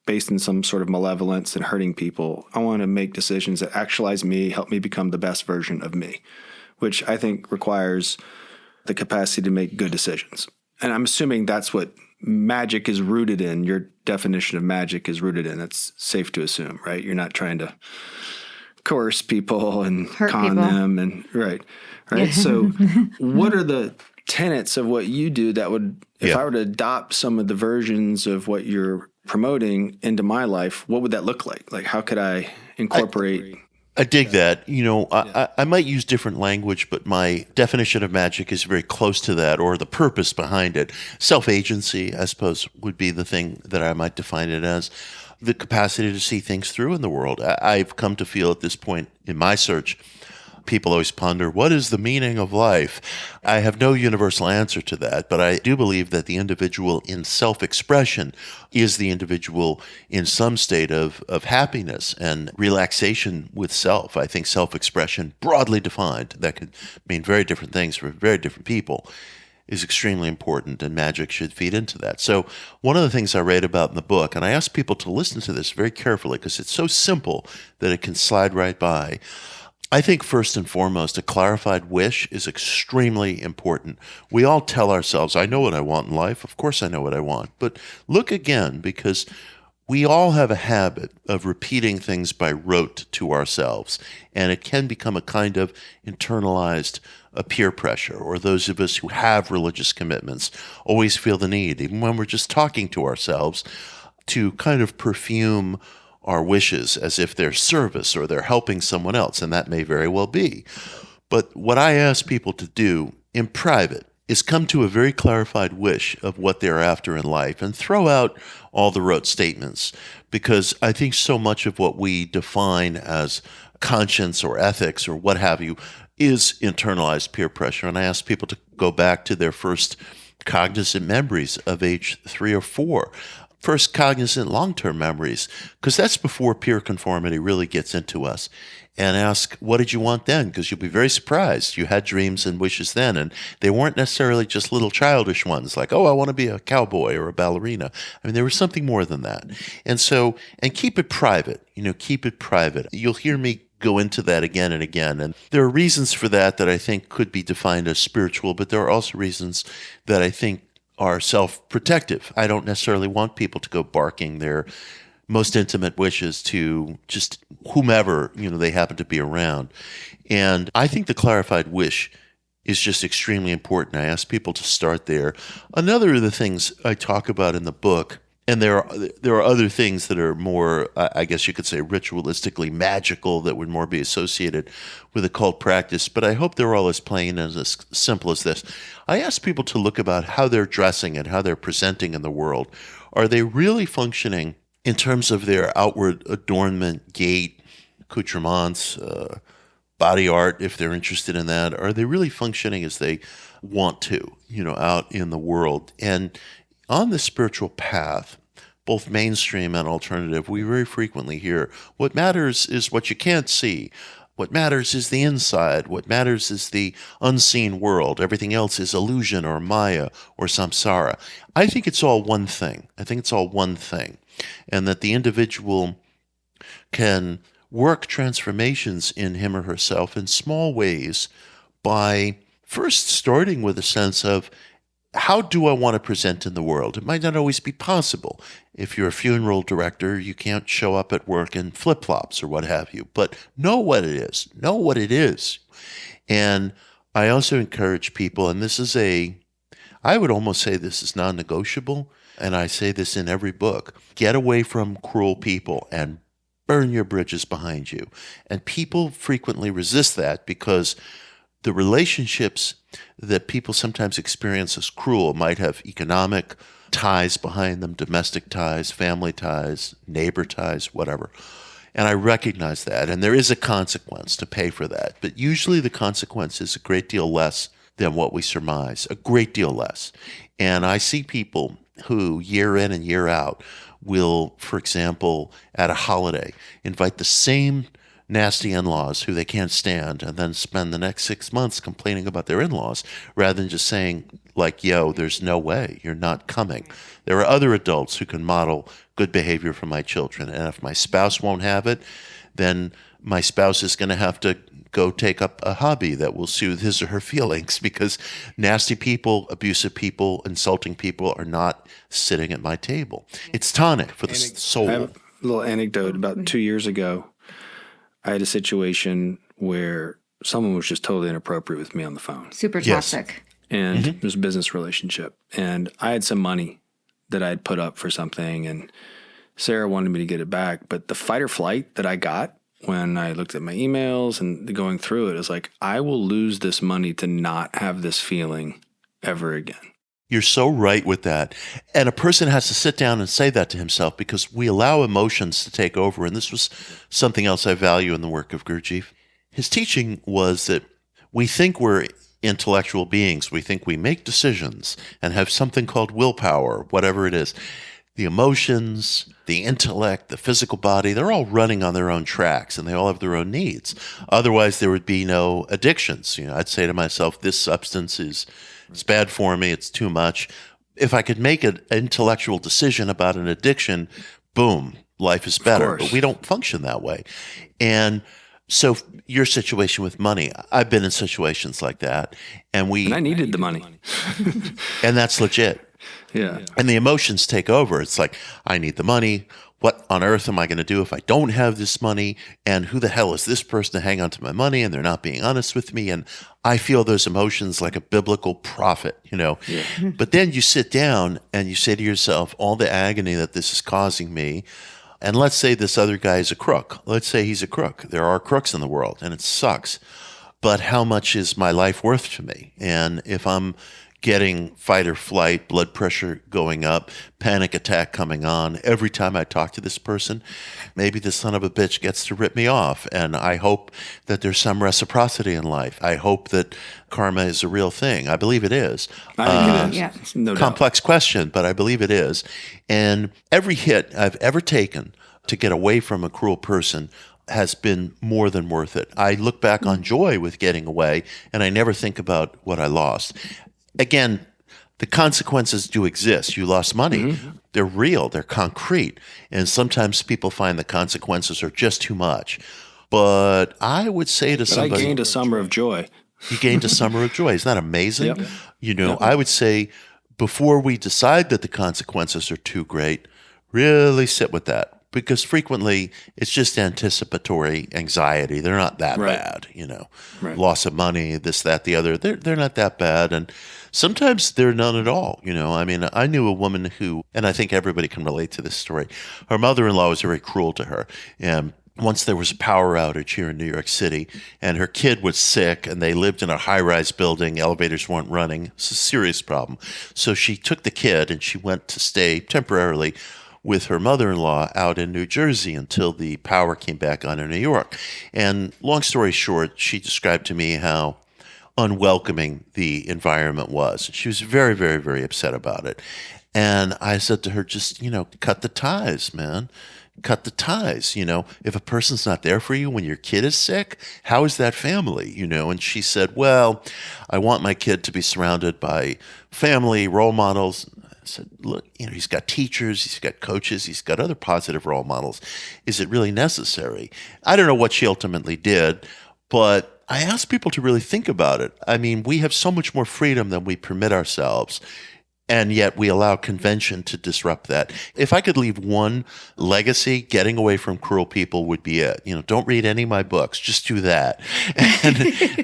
based in some sort of malevolence and hurting people. I want to make decisions that actualize me, help me become the best version of me, which I think requires the capacity to make good decisions. And I'm assuming that's what magic is rooted in. Your definition of magic is rooted in. It's safe to assume, right? You're not trying to coerce people and Hurt con people. them and right. So what are the tenets of what you do that would, if I were to adopt some of the versions of what you're promoting into my life, what would that look like? Like, how could I incorporate? I dig that. You know, I might use different language, but my definition of magic is very close to that, or the purpose behind it. Self-agency, I suppose, would be the thing that I might define it as. The capacity to see things through in the world. I've come to feel at this point in my search, people always ponder, what is the meaning of life? I have no universal answer to that, but I do believe that the individual in self-expression is the individual in some state of happiness and relaxation with self. I think self-expression, broadly defined, that could mean very different things for very different people, is extremely important, and magic should feed into that. So one of the things I write about in the book, and I ask people to listen to this very carefully because it's so simple that it can slide right by. I think first and foremost, a clarified wish is extremely important. We all tell ourselves, I know what I want in life. Of course I know what I want. But look again, because we all have a habit of repeating things by rote to ourselves, and it can become a kind of internalized peer pressure, or those of us who have religious commitments always feel the need, even when we're just talking to ourselves, to kind of perfume our wishes as if they're service or they're helping someone else, and that may very well be. But what I ask people to do in private is come to a very clarified wish of what they're after in life and throw out all the rote statements, because I think so much of what we define as conscience or ethics or what have you is internalized peer pressure. And I ask people to go back to their first cognizant memories of age 3 or 4. First cognizant long-term memories, because that's before peer conformity really gets into us. And ask, what did you want then? Because you'll be very surprised. You had dreams and wishes then, and they weren't necessarily just little childish ones like, oh, I want to be a cowboy or a ballerina. I mean, there was something more than that. And so, and keep it private, keep it private. You'll hear me go into that again and again. And there are reasons for that I think could be defined as spiritual, but there are also reasons that I think are self-protective. I don't necessarily want people to go barking their most intimate wishes to just whomever, they happen to be around. And I think the clarified wish is just extremely important. I ask people to start there. Another of the things I talk about in the book, and there are other things that are more, I guess you could say, ritualistically magical that would more be associated with occult practice, but I hope they're all as plain and as simple as this. I ask people to look about how they're dressing and how they're presenting in the world. Are they really functioning in terms of their outward adornment, gait, accoutrements, body art, if they're interested in that? Are they really functioning as they want to, out in the world? And on the spiritual path, both mainstream and alternative, we very frequently hear what matters is what you can't see. What matters is the inside. What matters is the unseen world. Everything else is illusion or maya or samsara. I think it's all one thing. And that the individual can work transformations in him or herself in small ways by first starting with a sense of, how do I want to present in the world? It might not always be possible. If you're a funeral director, you can't show up at work in flip-flops or what have you, but know what it is. Know what it is. And I also encourage people, and I would almost say this is non-negotiable, and I say this in every book, get away from cruel people and burn your bridges behind you. And people frequently resist that because the relationships that people sometimes experience as cruel might have economic ties behind them, domestic ties, family ties, neighbor ties, whatever. And I recognize that. And there is a consequence to pay for that. But usually the consequence is a great deal less than what we surmise, a great deal less. And I see people who year in and year out will, for example, at a holiday, invite the same nasty in-laws who they can't stand and then spend the next 6 months complaining about their in-laws rather than just saying, like, yo, there's no way, you're not coming. There are other adults who can model good behavior for my children. And if my spouse won't have it, then my spouse is going to have to go take up a hobby that will soothe his or her feelings, because nasty people, abusive people, insulting people are not sitting at my table. It's tonic for the soul. I have a little anecdote. About 2 years ago, I had a situation where someone was just totally inappropriate with me on the phone. Super Yes. toxic. And it was a business relationship. And I had some money that I had put up for something, and Sarah wanted me to get it back. But the fight or flight that I got when I looked at my emails and going through it is like, I will lose this money to not have this feeling ever again. You're so right with that. And a person has to sit down and say that to himself, because we allow emotions to take over. And this was something else I value in the work of Gurdjieff. His teaching was that we think we're intellectual beings. We think we make decisions and have something called willpower, whatever it is. The emotions, the intellect, the physical body, they're all running on their own tracks, and they all have their own needs. Otherwise, there would be no addictions. I'd say to myself, this substance it's bad for me, it's too much. If I could make an intellectual decision about an addiction, boom, life is better. But we don't function that way. And so your situation with money, I've been in situations like that. And I needed the money. And that's legit. Yeah. And the emotions take over. It's like, I need the money. What on earth am I going to do if I don't have this money? And who the hell is this person to hang on to my money? And they're not being honest with me. And I feel those emotions like a biblical prophet, Yeah. But then you sit down and you say to yourself, all the agony that this is causing me. And let's say this other guy is a crook. Let's say he's a crook. There are crooks in the world, and it sucks. But how much is my life worth to me? And if I'm getting fight or flight, blood pressure going up, panic attack coming on every time I talk to this person, maybe the son of a bitch gets to rip me off. And I hope that there's some reciprocity in life. I hope that karma is a real thing. I believe it is. I think it is. Yeah. No doubt. Complex question, but I believe it is. And every hit I've ever taken to get away from a cruel person has been more than worth it. I look back on joy with getting away, and I never think about what I lost. Again, the consequences do exist. You lost money. Mm-hmm. They're real. They're concrete. And sometimes people find the consequences are just too much. But I would say to somebody— I gained a summer of joy. You gained a summer of joy. Isn't that amazing? Yep. I would say before we decide that the consequences are too great, really sit with that. because frequently it's just anticipatory anxiety. They're not that Right. bad, Right. loss of money, this, that, the other. They're not that bad. And sometimes they're none at all. I mean, I knew a woman who, and I think everybody can relate to this story. Her mother-in-law was very cruel to her. And once there was a power outage here in New York City, and her kid was sick, and they lived in a high-rise building. Elevators weren't running. It's a serious problem. So she took the kid, and she went to stay temporarily with her mother-in-law out in New Jersey until the power came back on in New York. And long story short, she described to me how unwelcoming the environment was. She was very, very, very upset about it. And I said to her, just, cut the ties, man. Cut the ties. If a person's not there for you when your kid is sick, how is that family? And she said, well, I want my kid to be surrounded by family, role models. I said, look, he's got teachers, he's got coaches, he's got other positive role models. Is it really necessary? I don't know what she ultimately did, but I asked people to really think about it. I mean, we have so much more freedom than we permit ourselves. And yet we allow convention to disrupt that. If I could leave one legacy, getting away from cruel people would be it. Don't read any of my books. Just do that. And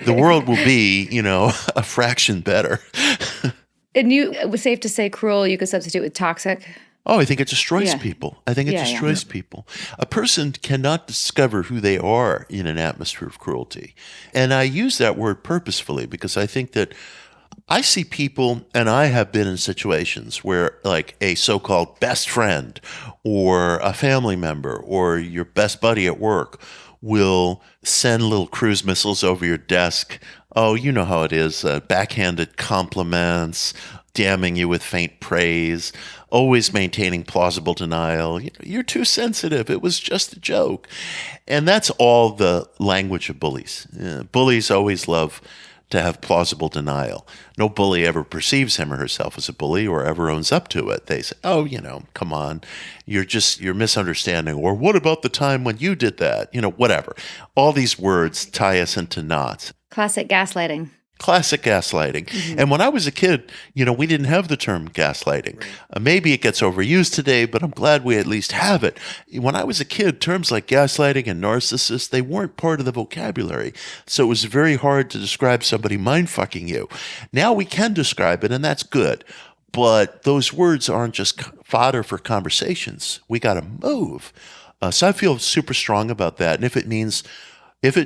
the world will be, a fraction better. And it was safe to say cruel, you could substitute with toxic. Oh, I think it destroys Yeah. people. I think it Yeah, destroys people. A person cannot discover who they are in an atmosphere of cruelty. And I use that word purposefully because I think that I see people, and I have been in situations where like a so-called best friend or a family member or your best buddy at work will send little cruise missiles over your desk. Oh, you know how it is, backhanded compliments, damning you with faint praise, always maintaining plausible denial. You're too sensitive. It was just a joke. And that's all the language of bullies. Bullies always love to have plausible denial. No bully ever perceives him or herself as a bully or ever owns up to it. They say, oh, come on, you're misunderstanding. Or what about the time when you did that? Whatever. All these words tie us into knots. Classic gaslighting. Classic gaslighting. Mm-hmm. And when I was a kid, we didn't have the term gaslighting. Right. Maybe it gets overused today, but I'm glad we at least have it. When I was a kid, terms like gaslighting and narcissist, they weren't part of the vocabulary. So it was very hard to describe somebody mind-fucking you. Now we can describe it, and that's good. But those words aren't just fodder for conversations. We got to move. So I feel super strong about that. And if it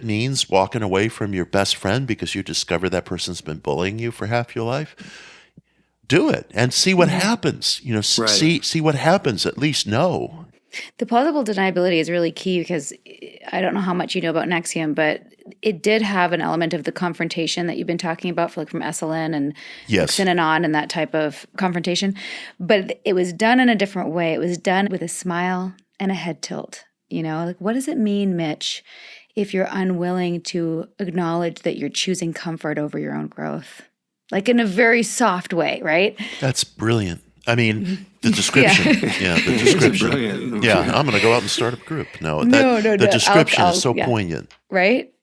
means walking away from your best friend because you discover that person's been bullying you for half your life, do it and see what happens. Right. See what happens. At least know. The plausible deniability is really key because I don't know how much you know about Nexium, but it did have an element of the confrontation that you've been talking about from Esalen and Synanon and that type of confrontation. But it was done in a different way. It was done with a smile and a head tilt. What does it mean, Mitch, if you're unwilling to acknowledge that you're choosing comfort over your own growth? Like in a very soft way, right? That's brilliant. I mean, the description. The description. Brilliant. Yeah, I'm going to go out and start a group. No. The description is so poignant. Right?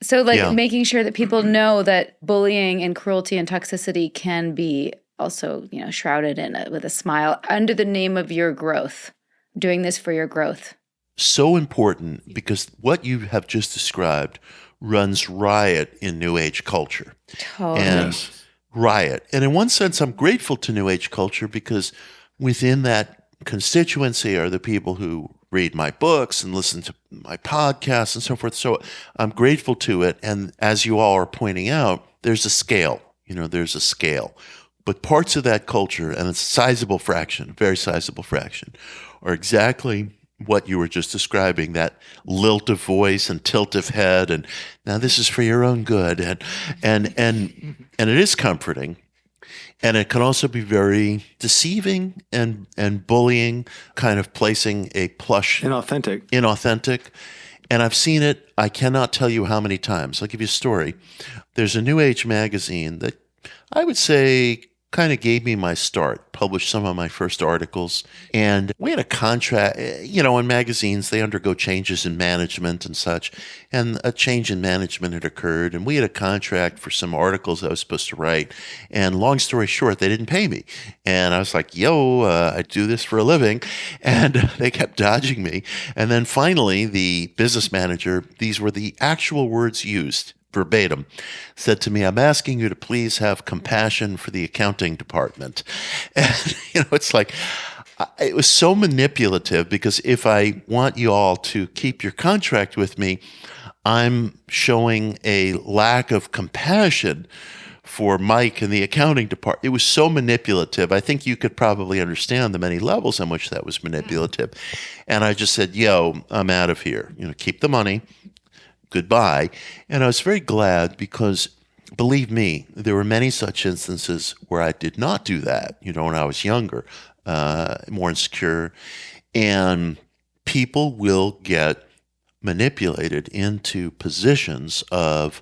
So making sure that people know that bullying and cruelty and toxicity can be also, shrouded with a smile under the name of your growth, doing this for your growth. So important because what you have just described runs riot in New Age culture. Totally. And riot. And in one sense, I'm grateful to New Age culture because within that constituency are the people who read my books and listen to my podcasts and so forth. So I'm grateful to it. And as you all are pointing out, there's a scale. There's a scale. But parts of that culture, and it's a sizable fraction, very sizable fraction, are exactly what you were just describing, that lilt of voice and tilt of head, and now this is for your own good, and it is comforting, and it can also be very deceiving and bullying, kind of placing a plush inauthentic, and I've seen it. I cannot tell you how many times. I'll give you a story. There's a New Age magazine that I would say kind of gave me my start, published some of my first articles. And we had a contract, in magazines, they undergo changes in management and such. And a change in management had occurred. And we had a contract for some articles I was supposed to write. And long story short, they didn't pay me. And I was like, I do this for a living. And they kept dodging me. And then finally, the business manager, these were the actual words used, verbatim, said to me, "I'm asking you to please have compassion for the accounting department." And, it's like, it was so manipulative, because if I want you all to keep your contract with me, I'm showing a lack of compassion for Mike and the accounting department. It was so manipulative. I think you could probably understand the many levels on which that was manipulative. And I just said, I'm out of here. Keep the money. Goodbye. And I was very glad, because believe me, there were many such instances where I did not do that, when I was younger, more insecure. And people will get manipulated into positions of,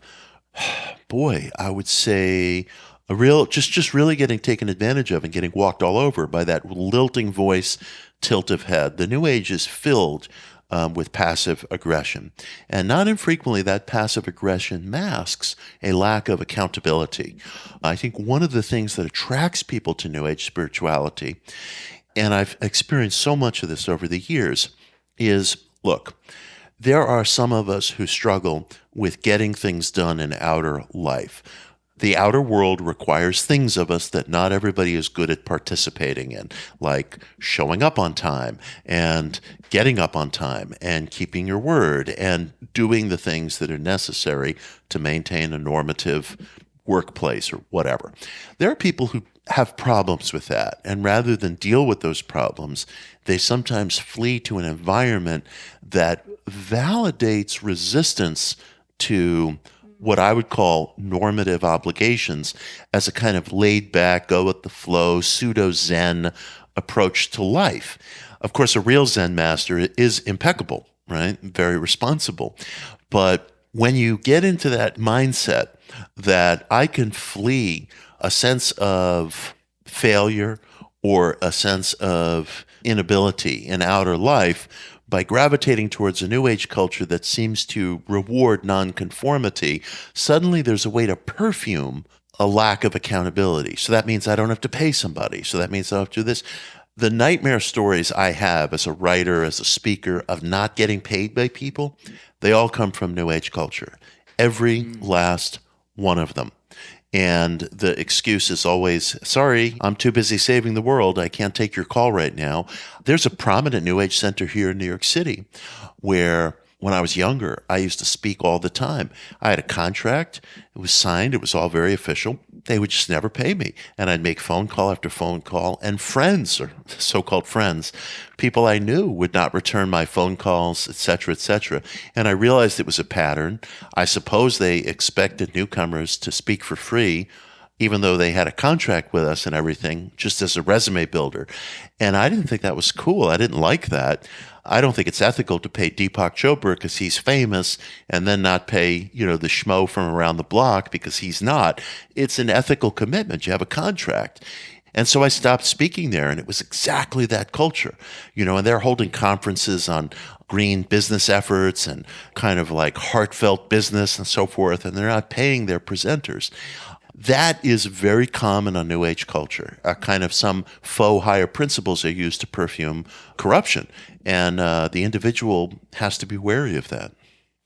I would say just really getting taken advantage of and getting walked all over by that lilting voice, tilt of head. The New Age is filled with passive aggression. And not infrequently, that passive aggression masks a lack of accountability. I think one of the things that attracts people to New Age spirituality, and I've experienced so much of this over the years, is, look, there are some of us who struggle with getting things done in outer life. The outer world requires things of us that not everybody is good at participating in, like showing up on time and getting up on time and keeping your word and doing the things that are necessary to maintain a normative workplace or whatever. There are people who have problems with that, and rather than deal with those problems, they sometimes flee to an environment that validates resistance to what I would call normative obligations as a kind of laid-back, go-with-the-flow, pseudo-Zen approach to life. Of course, a real Zen master is impeccable, right? Very responsible. But when you get into that mindset that I can flee a sense of failure or a sense of inability in outer life by gravitating towards a New Age culture that seems to reward nonconformity, suddenly there's a way to perfume a lack of accountability. So that means I don't have to pay somebody. So that means I don't have to do this. The nightmare stories I have as a writer, as a speaker, of not getting paid by people, they all come from New Age culture. Every last one of them. And the excuse is always, sorry, I'm too busy saving the world. I can't take your call right now. There's a prominent New Age center here in New York City where when I was younger, I used to speak all the time. I had a contract. It was signed. It was all very official. They would just never pay me. And I'd make phone call after phone call. And friends, or so-called friends, people I knew would not return my phone calls, et cetera, et cetera. And I realized it was a pattern. I suppose they expected newcomers to speak for free, even though they had a contract with us and everything, just as a resume builder. And I didn't think that was cool. I didn't like that. I don't think it's ethical to pay Deepak Chopra because he's famous and then not pay, the schmo from around the block because he's not. It's an ethical commitment. You have a contract. And so I stopped speaking there, and it was exactly that culture, and they're holding conferences on green business efforts and kind of like heartfelt business and so forth, and they're not paying their presenters. That is very common on New Age culture. Kind of some faux higher principles are used to perfume corruption. And the individual has to be wary of that.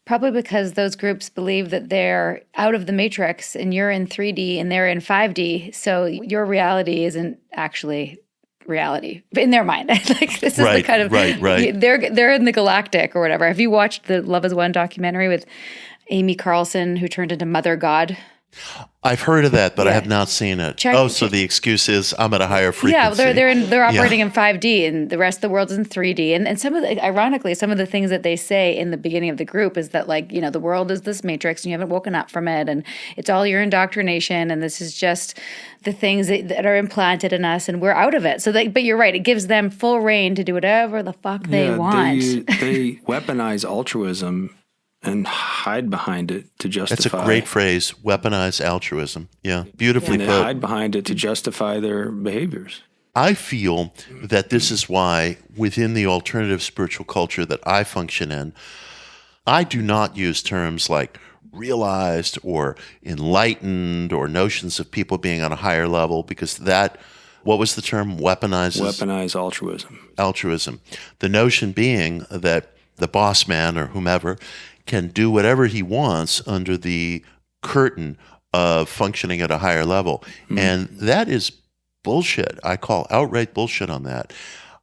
Probably because those groups believe that they're out of the matrix and you're in 3D and they're in 5D. So your reality isn't actually reality in their mind. Like this is the kind of right. They're in the galactic or whatever. Have you watched the Love Is One documentary with Amy Carlson, who turned into Mother God? I've heard of that, but I have not seen it. So the excuse is I'm at a higher frequency. Yeah, they're operating in 5D, and the rest of the world is in 3D. And ironically, some of the things that they say in the beginning of the group is that the world is this matrix, and you haven't woken up from it, and it's all your indoctrination, and this is just the things that are implanted in us, and we're out of it. But you're right; it gives them full reign to do whatever the fuck they want. They weaponize altruism and hide behind it to justify. That's a great phrase, weaponized altruism. Yeah, beautifully And they put. hide behind it to justify their behaviors. I feel that this is why within the alternative spiritual culture that I function in, I do not use terms like realized or enlightened or notions of people being on a higher level, because that, what was the term? Weaponized altruism. Altruism. The notion being that the boss man or whomever can do whatever he wants under the curtain of functioning at a higher level. And that is bullshit. I call outright bullshit on that.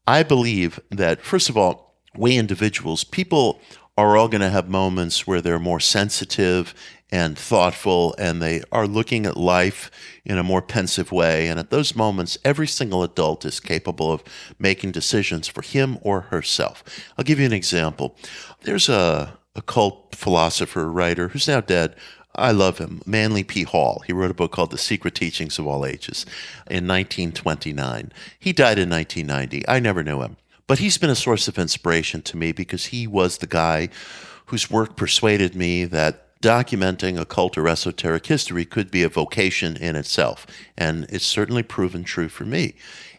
I believe that, first of all, we individuals, people are all going to have moments where they're more sensitive and thoughtful, and they are looking at life in a more pensive way. And at those moments, every single adult is capable of making decisions for him or herself. I'll give you an example. There's a cult philosopher, writer, who's now dead. I love him, Manly P. Hall. He wrote a book called The Secret Teachings of All Ages in 1929. He died in 1990. I never knew him. But he's been a source of inspiration to me because he was the guy whose work persuaded me that documenting occult or esoteric history could be a vocation in itself. And it's certainly proven true for me.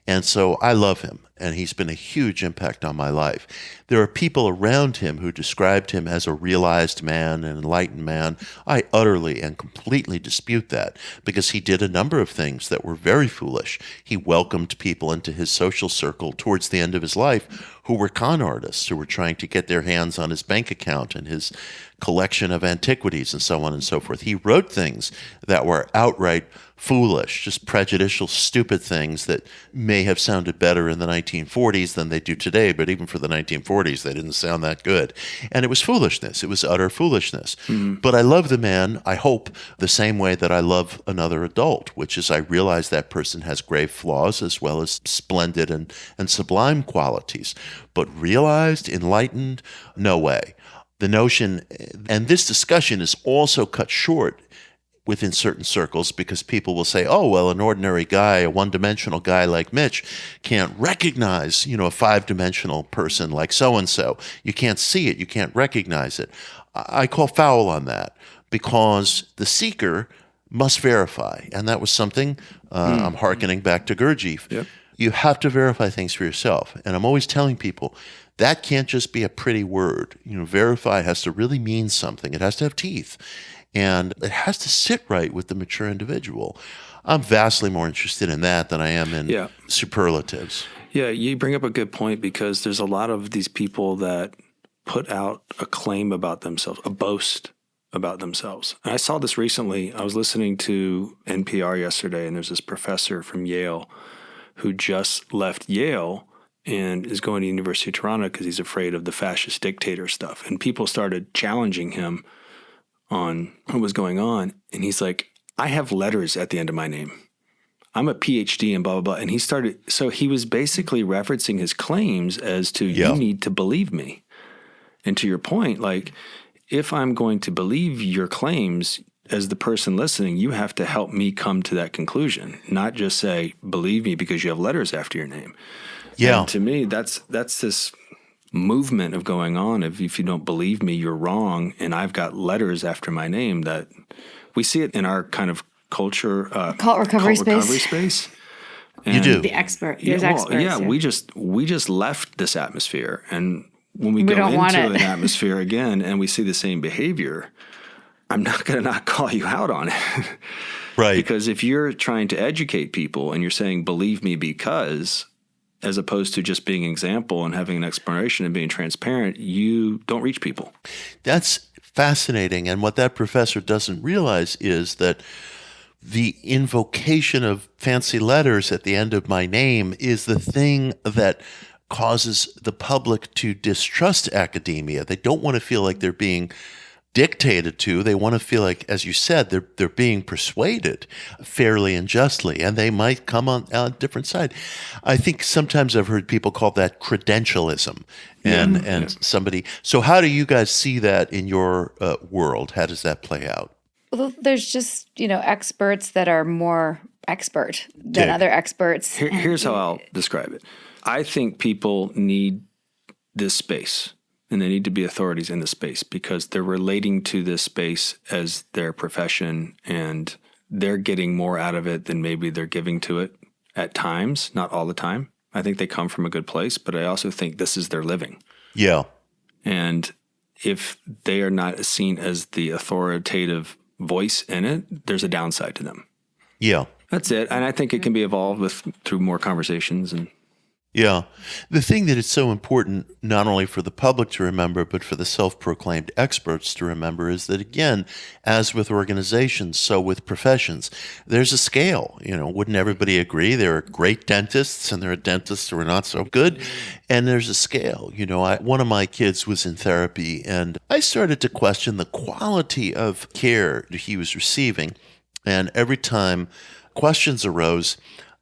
And so I love him, and he's been a huge impact on my life. There are people around him who described him as a realized man, an enlightened man. I utterly and completely dispute that, because he did a number of things that were very foolish. He welcomed people into his social circle towards the end of his life who were con artists, who were trying to get their hands on his bank account and his collection of antiquities and so on and so forth. He wrote things that were outright foolish, just prejudicial, stupid things that may have sounded better in the 1940s than they do today, but even for the 1940s, they didn't sound that good. And it was foolishness. It was utter foolishness. But I love the man, I hope, the same way that I love another adult, which is I realize that person has grave flaws as well as splendid and sublime qualities. But realized, enlightened, no way. The notion, and this discussion is also cut short within certain circles because people will say, oh, well, an ordinary guy, a one-dimensional guy like Mitch can't recognize, a five-dimensional person like so-and-so. You can't see it. You can't recognize it. I call foul on that because the seeker must verify. And that was something, I'm hearkening back to Gurdjieff. Yep. You have to verify things for yourself. And I'm always telling people, that can't just be a pretty word. Verify has to really mean something. It has to have teeth. And it has to sit right with the mature individual. I'm vastly more interested in that than I am in superlatives. Yeah, you bring up a good point because there's a lot of these people that put out a claim about themselves, a boast about themselves. And I saw this recently. I was listening to NPR yesterday, and there's this professor from Yale who just left Yale and is going to the University of Toronto because he's afraid of the fascist dictator stuff. And people started challenging him on what was going on. And he's like, I have letters at the end of my name. I'm a PhD and blah, blah, blah. And he was basically referencing his claims as to, you need to believe me. And to your point, like, if I'm going to believe your claims as the person listening, you have to help me come to that conclusion, not just say, believe me because you have letters after your name. Yeah. And to me, that's this movement of going on. If you don't believe me, you're wrong. And I've got letters after my name that we see it in our kind of culture. Cult recovery space. And you do. The expert. There's experts. Yeah, we just left this atmosphere. And when we go into an atmosphere again and we see the same behavior, I'm not going to not call you out on it. Right. Because if you're trying to educate people and you're saying, believe me because, as opposed to just being an example and having an exploration and being transparent, you don't reach people. That's fascinating. And what that professor doesn't realize is that the invocation of fancy letters at the end of my name is the thing that causes the public to distrust academia. They don't want to feel like they're being dictated to. They want to feel like, as you said, they're being persuaded fairly and justly, and they might come on a different side. I think sometimes I've heard people call that credentialism, and somebody. So how do you guys see that in your world? How does that play out? Well, there's just, experts that are more expert than other experts. Here's how I'll describe it. I think people need this space. and they need to be authorities in the space because they're relating to this space as their profession and they're getting more out of it than maybe they're giving to it at times, not all the time. I think they come from a good place, but I also think this is their living. Yeah. And if they are not seen as the authoritative voice in it, there's a downside to them. Yeah. That's it. And I think it can be evolved through more conversations. And Yeah. The thing that is so important, not only for the public to remember, but for the self-proclaimed experts to remember is that, again, as with organizations, so with professions, there's a scale. Wouldn't everybody agree? There are great dentists and there are dentists who are not so good. And there's a scale. One of my kids was in therapy and I started to question the quality of care that he was receiving. And every time questions arose,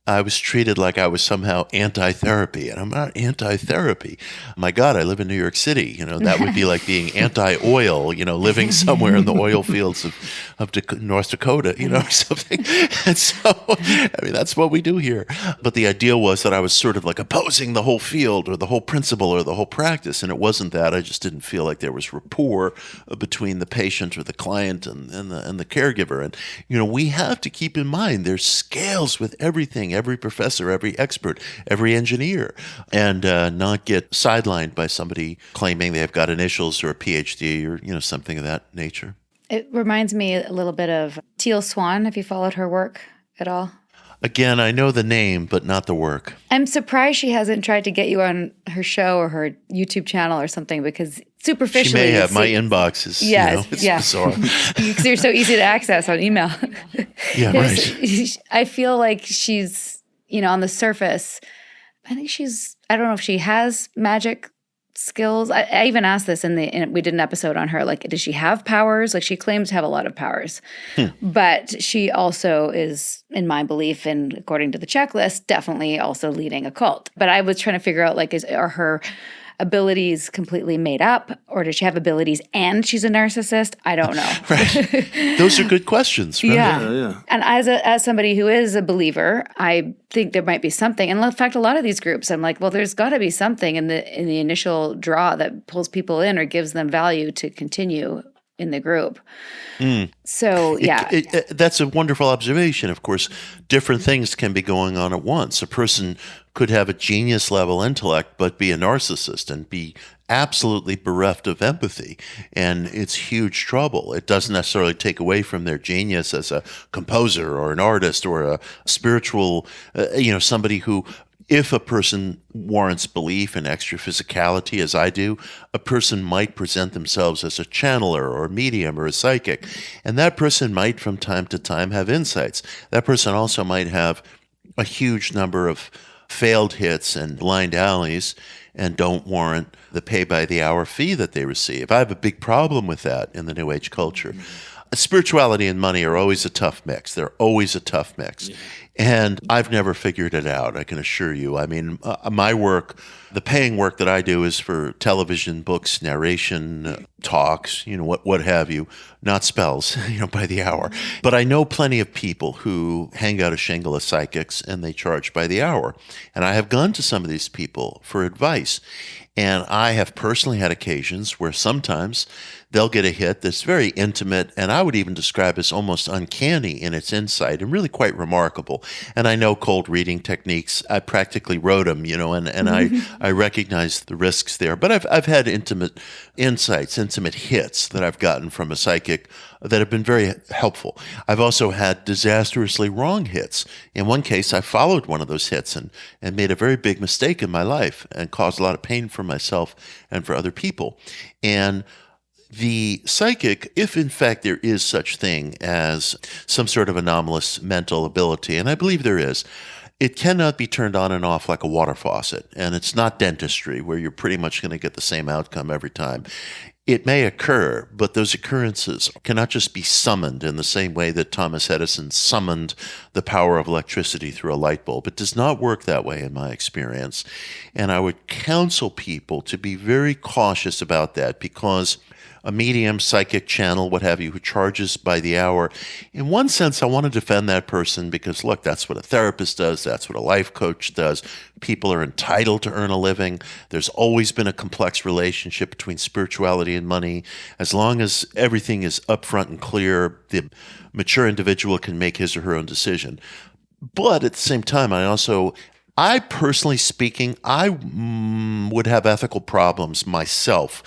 I was treated like I was somehow anti-therapy, and I'm not anti-therapy. My God, I live in New York City. That would be like being anti-oil, living somewhere in the oil fields of North Dakota, or something. And so, that's what we do here. But the idea was that I was sort of like opposing the whole field or the whole principle or the whole practice, and it wasn't that. I just didn't feel like there was rapport between the patient or the client and the caregiver. And, we have to keep in mind there's scales with everything. Every professor, every expert, every engineer, and not get sidelined by somebody claiming they've got initials or a PhD or something of that nature. It reminds me a little bit of Teal Swan. Have you followed her work at all? Again, I know the name, but not the work. I'm surprised she hasn't tried to get you on her show or her YouTube channel or something because superficially... She may have. My inbox is, it's bizarre. Because you're so easy to access on email. Yeah, right. I feel like she's, on the surface, I think I don't know if she has magic skills. I even asked this we did an episode on her, like, does she have powers? Like, she claims to have a lot of powers. But she also is, in my belief, and according to the checklist, definitely also leading a cult. But I was trying to figure out, like, are her abilities completely made up, or does she have abilities and she's a narcissist? I don't know. Right. Those are good questions, right? Yeah. And as somebody who is a believer, I think there might be something. And in fact, a lot of these groups, I'm like, well, there's got to be something in the initial draw that pulls people in or gives them value to continue in the group. So, yeah. That's a wonderful observation. Of course, different things can be going on at once. A person could have a genius level intellect, but be a narcissist and be absolutely bereft of empathy. And it's huge trouble. It doesn't necessarily take away from their genius as a composer or an artist or a spiritual, somebody who, if a person warrants belief in extra physicality, as I do, a person might present themselves as a channeler or a medium or a psychic. And that person might, from time to time, have insights. That person also might have a huge number of failed hits and blind alleys and don't warrant the pay-by-the-hour fee that they receive. I have a big problem with that in the New Age culture. Spirituality and money are always a tough mix. They're always a tough mix. Yeah. And I've never figured it out, I can assure you. I mean, my work, the paying work that I do is for television, books, narration, talks, what have you, not spells, by the hour. But I know plenty of people who hang out a shingle as psychics and they charge by the hour. And I have gone to some of these people for advice. And I have personally had occasions where sometimes they'll get a hit that's very intimate, and I would even describe as almost uncanny in its insight and really quite remarkable. And I know cold reading techniques. I practically wrote them, and I recognize the risks there. But I've had intimate insights, intimate hits that I've gotten from a psychic that have been very helpful. I've also had disastrously wrong hits. In one case, I followed one of those hits and made a very big mistake in my life and caused a lot of pain for myself and for other people. And the psychic, if in fact there is such thing as some sort of anomalous mental ability, and I believe there is, it cannot be turned on and off like a water faucet. And it's not dentistry where you're pretty much going to get the same outcome every time. It may occur, but those occurrences cannot just be summoned in the same way that Thomas Edison summoned the power of electricity through a light bulb. It does not work that way in my experience. And I would counsel people to be very cautious about that because a medium, psychic channel, what have you, who charges by the hour. In one sense, I want to defend that person because, look, that's what a therapist does. That's what a life coach does. People are entitled to earn a living. There's always been a complex relationship between spirituality and money. As long as everything is upfront and clear, the mature individual can make his or her own decision. But at the same time, I personally speaking, I would have ethical problems myself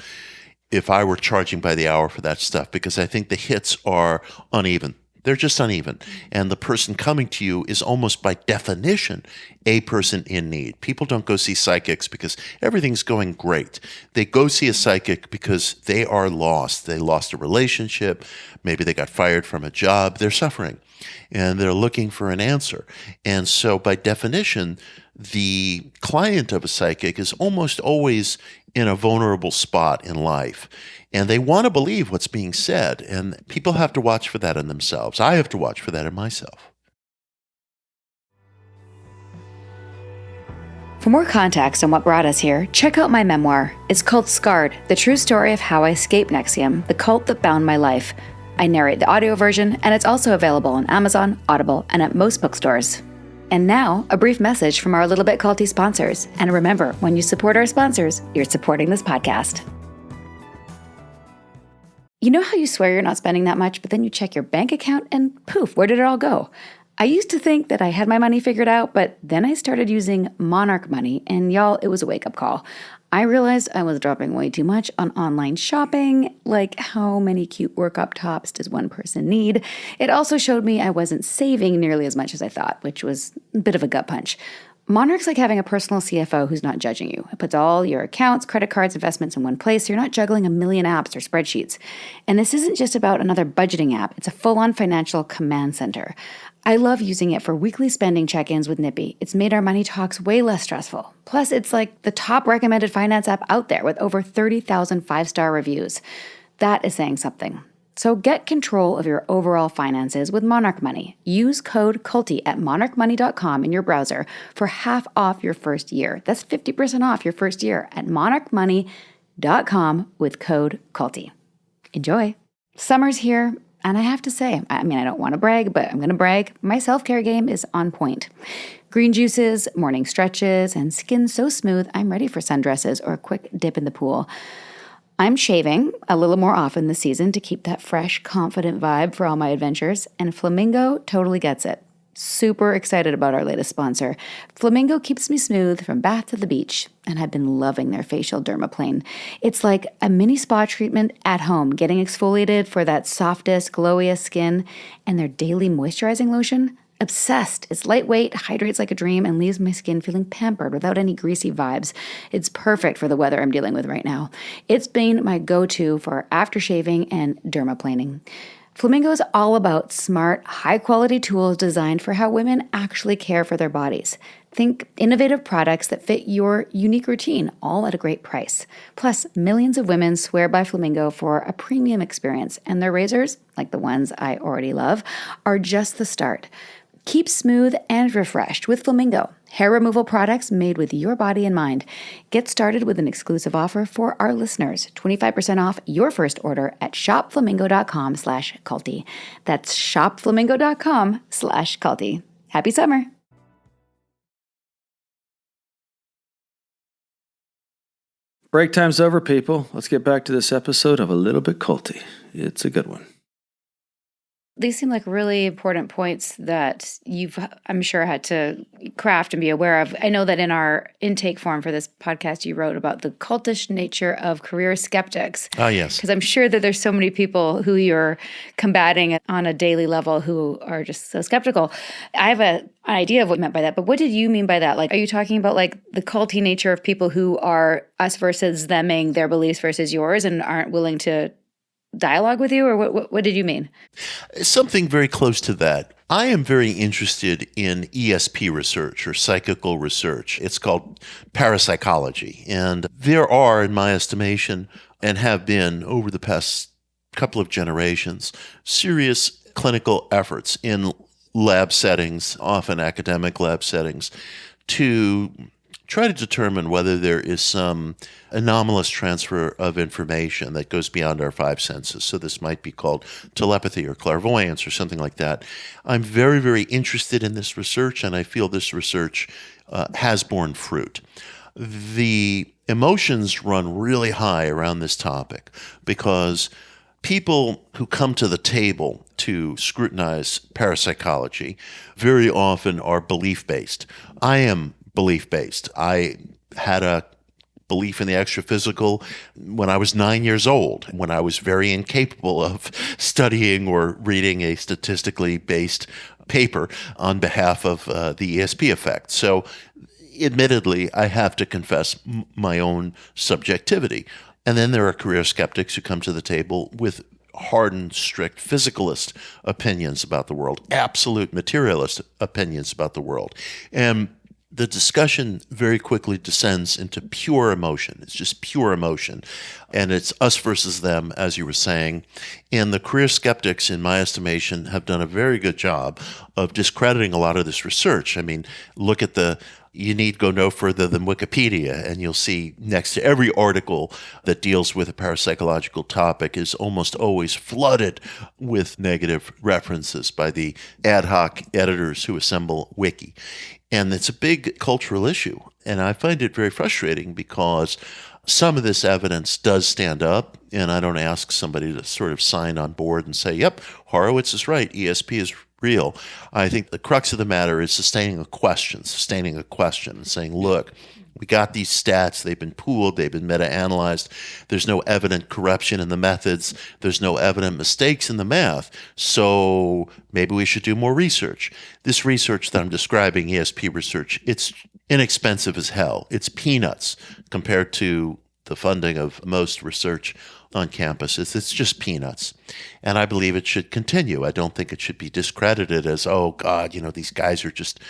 if I were charging by the hour for that stuff, because I think the hits are uneven. They're just uneven. And the person coming to you is almost by definition a person in need. People don't go see psychics because everything's going great. They go see a psychic because they are lost. They lost a relationship. Maybe they got fired from a job. They're suffering and they're looking for an answer. And so by definition, the client of a psychic is almost always in a vulnerable spot in life. And they want to believe what's being said. And people have to watch for that in themselves. I have to watch for that in myself. For more context on what brought us here, check out my memoir. It's called Scarred, the true story of how I escaped NXIVM, the cult that bound my life. I narrate the audio version, and it's also available on Amazon, Audible, and at most bookstores. And now, a brief message from our Little Bit Culty sponsors. And remember, when you support our sponsors, you're supporting this podcast. You know how you swear you're not spending that much, but then you check your bank account and poof, where did it all go? I used to think that I had my money figured out, but then I started using Monarch Money, and y'all, it was a wake-up call. I realized I was dropping way too much on online shopping, like how many cute work-up tops does one person need? It also showed me I wasn't saving nearly as much as I thought, which was a bit of a gut punch. Monarch's like having a personal CFO who's not judging you. It puts all your accounts, credit cards, investments in one place. So you're not juggling a million apps or spreadsheets. And this isn't just about another budgeting app. It's a full-on financial command center. I love using it for weekly spending check-ins with Nippy. It's made our money talks way less stressful. Plus, it's like the top recommended finance app out there with over 30,000 five-star reviews. That is saying something. So get control of your overall finances with Monarch Money. Use code CULTY at monarchmoney.com in your browser for half off your first year. That's 50% off your first year at monarchmoney.com with code CULTY. Enjoy. Summer's here, and I have to say, I don't want to brag, but I'm going to brag. My self-care game is on point. Green juices, morning stretches, and skin so smooth, I'm ready for sundresses or a quick dip in the pool. I'm shaving a little more often this season to keep that fresh, confident vibe for all my adventures, and Flamingo totally gets it. Super excited about our latest sponsor. Flamingo keeps me smooth from bath to the beach, and I've been loving their facial dermaplane. It's like a mini spa treatment at home, getting exfoliated for that softest, glowiest skin, and their daily moisturizing lotion. Obsessed. It's lightweight, hydrates like a dream, and leaves my skin feeling pampered without any greasy vibes. It's perfect for the weather I'm dealing with right now. It's been my go-to for after shaving and dermaplaning. Flamingo is all about smart, high-quality tools designed for how women actually care for their bodies. Think innovative products that fit your unique routine, all at a great price. Plus, millions of women swear by Flamingo for a premium experience, and their razors, like the ones I already love, are just the start. Keep smooth and refreshed with Flamingo, hair removal products made with your body in mind. Get started with an exclusive offer for our listeners, 25% off your first order at shopflamingo.com/culty. That's shopflamingo.com/culty. Happy summer. Break time's over, people. Let's get back to this episode of A Little Bit Culty. It's a good one. These seem like really important points that you've, I'm sure, had to craft and be aware of. I know that in our intake form for this podcast, you wrote about the cultish nature of career skeptics. Ah, yes. Because I'm sure that there's so many people who you're combating on a daily level who are just so skeptical. I have an idea of what you meant by that, but what did you mean by that? Like, are you talking about like the culty nature of people who are us versus theming their beliefs versus yours and aren't willing to dialogue with you, or what did you mean? Something very close to that. I am very interested in ESP research or psychical research. It's called parapsychology. And there are, in my estimation, and have been over the past couple of generations, serious clinical efforts in lab settings, often academic lab settings, to try to determine whether there is some anomalous transfer of information that goes beyond our five senses. So this might be called telepathy or clairvoyance or something like that. I'm very, very interested in this research, and I feel this research has borne fruit. The emotions run really high around this topic because people who come to the table to scrutinize parapsychology very often are belief-based. I am belief-based. I had a belief in the extra-physical when I was 9 years old, when I was very incapable of studying or reading a statistically based paper on behalf of the ESP effect. So admittedly, I have to confess my own subjectivity. And then there are career skeptics who come to the table with hardened, strict physicalist opinions about the world, absolute materialist opinions about the world. And the discussion very quickly descends into pure emotion. It's just pure emotion. And it's us versus them, as you were saying. And the career skeptics, in my estimation, have done a very good job of discrediting a lot of this research. I mean, look at you need go no further than Wikipedia, and you'll see next to every article that deals with a parapsychological topic is almost always flooded with negative references by the ad hoc editors who assemble Wiki. And it's a big cultural issue. And I find it very frustrating because some of this evidence does stand up, and I don't ask somebody to sort of sign on board and say, yep, Horowitz is right, ESP is real. I think the crux of the matter is sustaining a question and saying, look, we got these stats, they've been pooled, they've been meta-analyzed, there's no evident corruption in the methods, there's no evident mistakes in the math, so maybe we should do more research. This research that I'm describing, ESP research, it's inexpensive as hell. It's peanuts compared to the funding of most research on campuses. It's just peanuts. And I believe it should continue. I don't think it should be discredited as, oh, God, these guys are just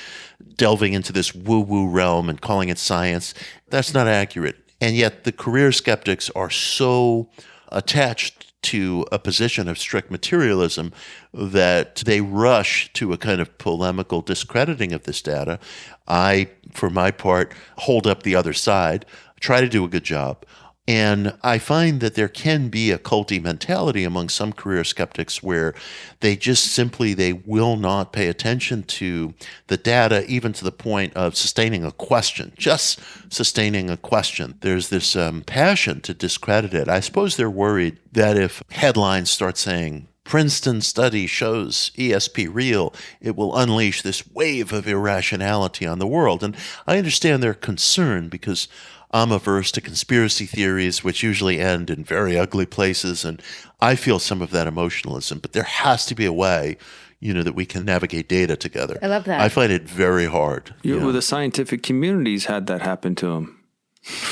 delving into this woo-woo realm and calling it science. That's not accurate. And yet the career skeptics are so attached to a position of strict materialism that they rush to a kind of polemical discrediting of this data. I, for my part, hold up the other side, try to do a good job. And I find that there can be a culty mentality among some career skeptics where they will not pay attention to the data, even to the point of sustaining a question, just sustaining a question. There's this passion to discredit it. I suppose they're worried that if headlines start saying, Princeton study shows ESP real, it will unleash this wave of irrationality on the world. And I understand their concern because I'm averse to conspiracy theories, which usually end in very ugly places, and I feel some of that emotionalism. But there has to be a way, that we can navigate data together. I love that. I find it very hard. Well, the scientific community's had that happen to them.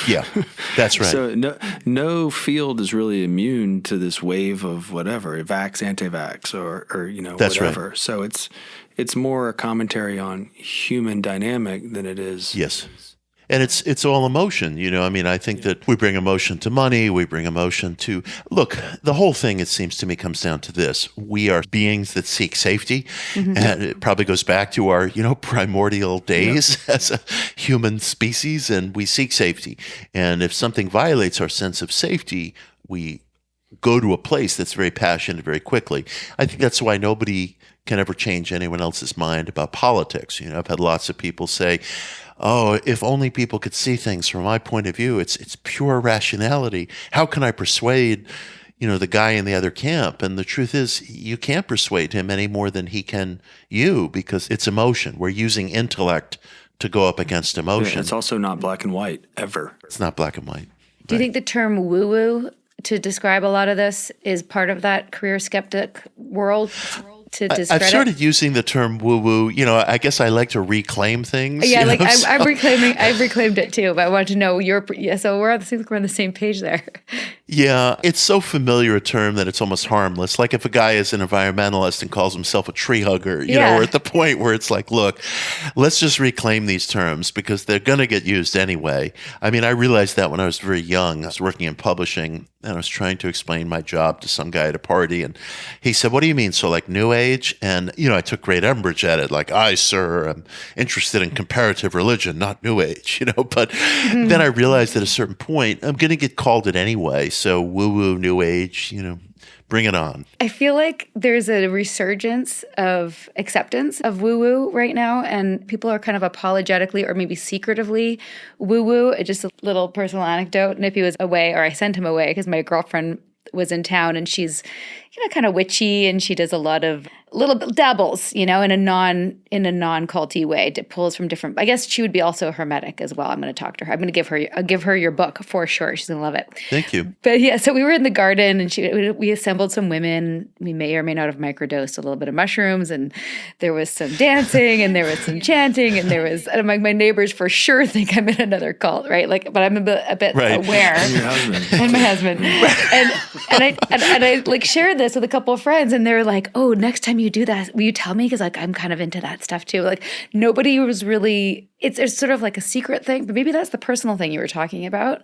Yeah, that's right. So no field is really immune to this wave of whatever, vax, anti-vax, or That's whatever. right. So it's more a commentary on human dynamic than it is. Yes. And it's all emotion, I think that we bring emotion to money, we bring emotion to, look, the whole thing, it seems to me, comes down to this. We are beings that seek safety, and it probably goes back to our, primordial days as a human species, and we seek safety. And if something violates our sense of safety, we go to a place that's very passionate very quickly. I think that's why nobody can ever change anyone else's mind about politics. I've had lots of people say, oh, if only people could see things from my point of view, it's pure rationality. How can I persuade, the guy in the other camp? And the truth is, you can't persuade him any more than he can you, because it's emotion. We're using intellect to go up against emotion. Yeah, it's also not black and white, ever. It's not black and white. Do you think the term woo-woo to describe a lot of this is part of that career skeptic world? To discredit? I've started using the term woo-woo. I guess I like to reclaim things. Yeah, I'm reclaiming. I've reclaimed it too, but I wanted to know so we're on the same page there. Yeah, it's so familiar a term that it's almost harmless. Like if a guy is an environmentalist and calls himself a tree hugger, you know, we're at the point where it's like, look, let's just reclaim these terms because they're going to get used anyway. I mean, I realized that when I was very young. I was working in publishing and I was trying to explain my job to some guy at a party. And he said, what do you mean? So like New Age? And, you know, I took great umbrage at it. Like, sir, I'm interested in comparative religion, not New Age, you know. But then I realized at a certain point, I'm going to get called it anyway. So woo-woo, New Age, you know, bring it on. I feel like there's a resurgence of acceptance of woo-woo right now, and people are kind of apologetically or maybe secretively woo-woo. Just a little personal anecdote. Nippy was away, or I sent him away because my girlfriend was in town, and she's, you know, kind of witchy, and she does a lot of little dabbles, you know, in a non-culty way. Pulls from different. I guess she would be also hermetic as well. I'm going to talk to her. I'm going to give her your book for sure. She's going to love it. Thank you. But yeah, so we were in the garden, and we assembled some women. We may or may not have microdosed a little bit of mushrooms, and there was some dancing, and there was some chanting, and and my neighbors for sure think I'm in another cult, right? Like, but I'm a bit aware. And your husband. And my husband. And I like shared this with a couple of friends, and they were like, "Oh, next time you do that, will you tell me? Because like I'm kind of into that stuff too." Like nobody was really. It's sort of like a secret thing, but maybe that's the personal thing you were talking about.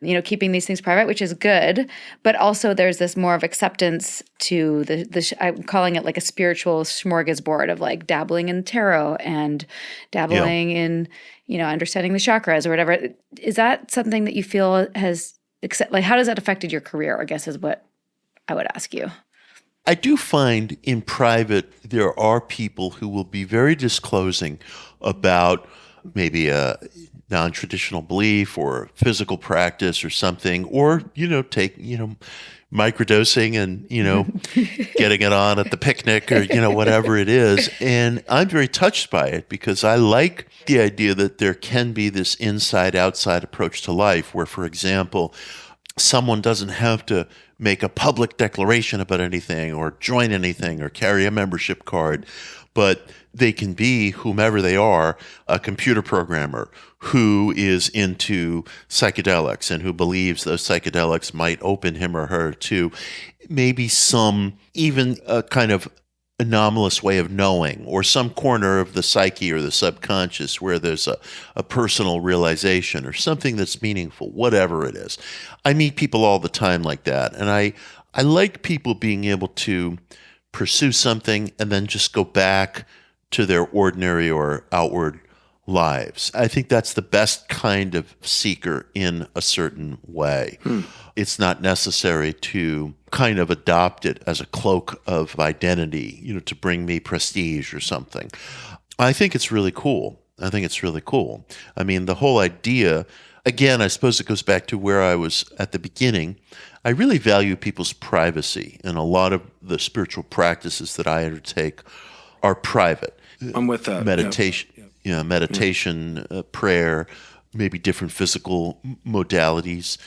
You know, keeping these things private, which is good, but also there's this more of acceptance to I'm calling it like a spiritual smorgasbord of like dabbling in tarot and dabbling in, you know, understanding the chakras or whatever. Is that something that you feel has like how does that affected your career? I guess is what I would ask you. I do find in private there are people who will be very disclosing about maybe a non-traditional belief or physical practice or something, or, you know, take, you know, microdosing and, you know, getting it on at the picnic or, you know, whatever it is. And I'm very touched by it because I like the idea that there can be this inside-outside approach to life where, for example, someone doesn't have to make a public declaration about anything or join anything or carry a membership card, but they can be whomever they are, a computer programmer who is into psychedelics and who believes those psychedelics might open him or her to maybe some even a kind of anomalous way of knowing or some corner of the psyche or the subconscious where there's a personal realization or something that's meaningful, whatever it is. I meet people all the time like that. And I like people being able to pursue something and then just go back to their ordinary or outward lives. I think that's the best kind of seeker in a certain way. It's not necessary to kind of adopt it as a cloak of identity, you know, to bring me prestige or something. I think it's really cool. I mean, the whole idea, again, I suppose it goes back to where I was at the beginning. I really value people's privacy, and a lot of the spiritual practices that I undertake are private. I'm with that. Meditation, meditation, prayer, maybe different physical modalities.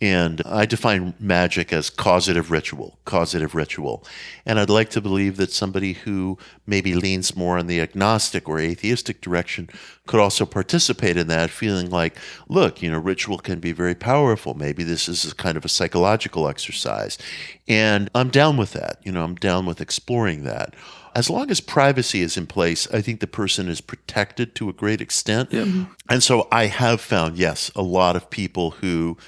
And I define magic as causative ritual. And I'd like to believe that somebody who maybe leans more in the agnostic or atheistic direction could also participate in that, feeling like, look, you know, ritual can be very powerful. Maybe this is a kind of a psychological exercise. And I'm down with that. You know, I'm down with exploring that. As long as privacy is in place, I think the person is protected to a great extent. Yep. And so I have found, yes, a lot of people who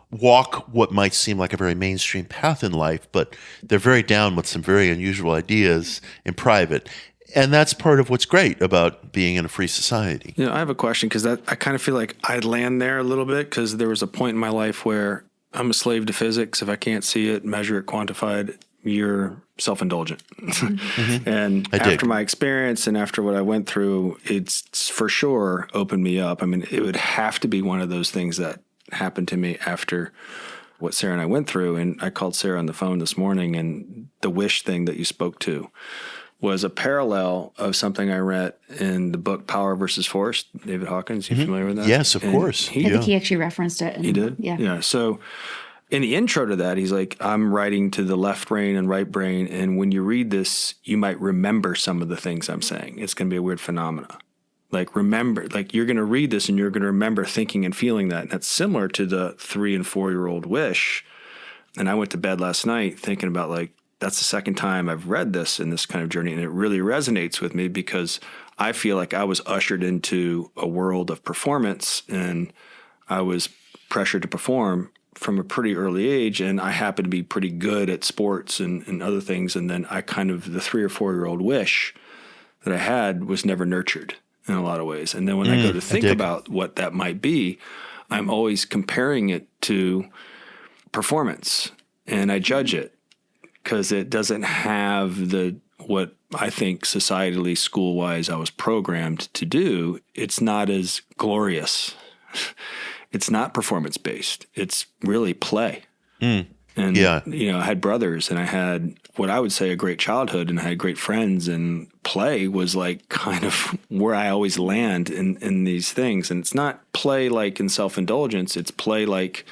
walk what might seem like a very mainstream path in life, but they're very down with some very unusual ideas in private. And that's part of what's great about being in a free society. You know, I have a question because I kind of feel like I'd land there a little bit because there was a point in my life where I'm a slave to physics. If I can't see it, measure it, quantify it, you're self-indulgent. And after my experience and after what I went through, it's for sure opened me up. I mean, it would have to be one of those things that happened to me after what Sarah and I went through. And I called Sarah on the phone this morning, and the wish thing that you spoke to was a parallel of something I read in the book Power versus Force. David Hawkins, you familiar with that? Yes, of course. I think he actually referenced it. He did? Yeah. So in the intro to that, he's like, I'm writing to the left brain and right brain, and when you read this, you might remember some of the things I'm saying. It's going to be a weird phenomena. Like, remember, like you're going to read this and you're going to remember thinking and feeling that. And that's similar to the 3 and 4 year old wish And I went to bed last night thinking about like, that's the second time I've read this in this kind of journey. And it really resonates with me because I feel like I was ushered into a world of performance and I was pressured to perform from a pretty early age. And I happened to be pretty good at sports and other things. And then I kind of, the 3 or 4 year old wish that I had was never nurtured in a lot of ways. And then when I go to think about what that might be, I'm always comparing it to performance and I judge it because it doesn't have what I think societally, school-wise, I was programmed to do. It's not as glorious. It's not performance-based. It's really play. And, I had brothers and I had what I would say a great childhood and I had great friends and play was like kind of where I always land in these things. And it's not play like in self-indulgence. It's play like...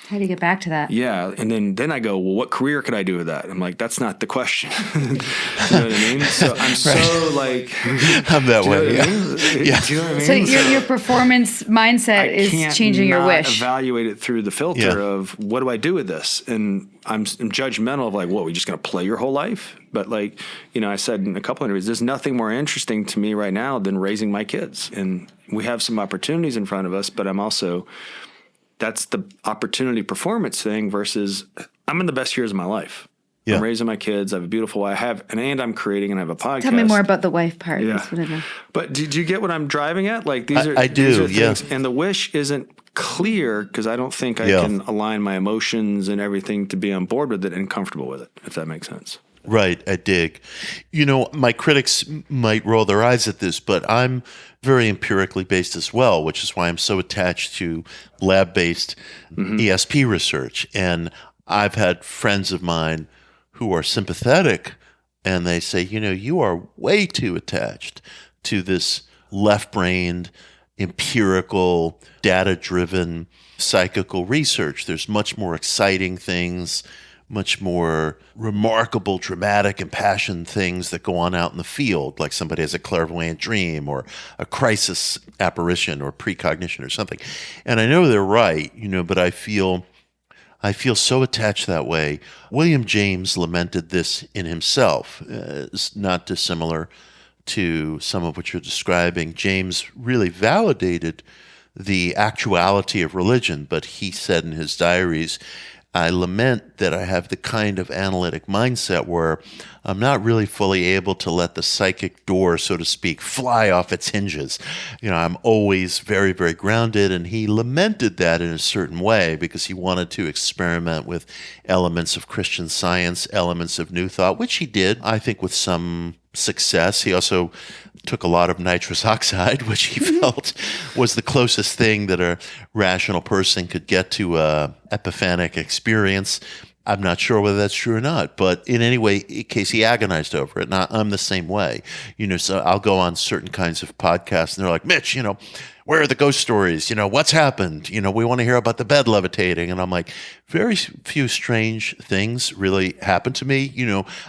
How do you get back to that? Yeah. And then I go, well, what career could I do with that? I'm like, that's not the question. You know what I mean? So I'm so like... I'm that way. Yeah. Do you know what I mean? So your performance mindset is changing your wish. Evaluate it through the filter of what do I do with this? And I'm judgmental of like, what, we just going to play your whole life? But like, I said in a couple of interviews, there's nothing more interesting to me right now than raising my kids. And we have some opportunities in front of us, but I'm also... That's the opportunity performance thing versus I'm in the best years of my life. Yeah. I'm raising my kids. I have a beautiful wife. And I'm creating and I have a podcast. Tell me more about the wife part. Yeah. But do you get what I'm driving at? Like these are, I do. Things, and the wish isn't clear because I don't think I can align my emotions and everything to be on board with it and comfortable with it, if that makes sense. Right, I dig. My critics might roll their eyes at this, but I'm very empirically based as well, which is why I'm so attached to lab-based ESP research. And I've had friends of mine who are sympathetic, and they say, you are way too attached to this left-brained, empirical, data-driven, psychical research. There's much more exciting things, much more remarkable, dramatic, impassioned things that go on out in the field, like somebody has a clairvoyant dream or a crisis apparition or precognition or something. And I know they're right, but I feel so attached that way. William James lamented this in himself. It's not dissimilar to some of what you're describing. James really validated the actuality of religion, but he said in his diaries, I lament that I have the kind of analytic mindset where I'm not really fully able to let the psychic door, so to speak, fly off its hinges. I'm always very, very grounded. And he lamented that in a certain way because he wanted to experiment with elements of Christian Science, elements of New Thought, which he did, I think, with some success. He also took a lot of nitrous oxide, which he felt was the closest thing that a rational person could get to a epiphanic experience. I'm not sure whether that's true or not, but in any way, in case he agonized over it, and I'm the same way. So I'll go on certain kinds of podcasts, and they're like, Mitch, where are the ghost stories? What's happened? We want to hear about the bed levitating. And I'm like, very few strange things really happen to me.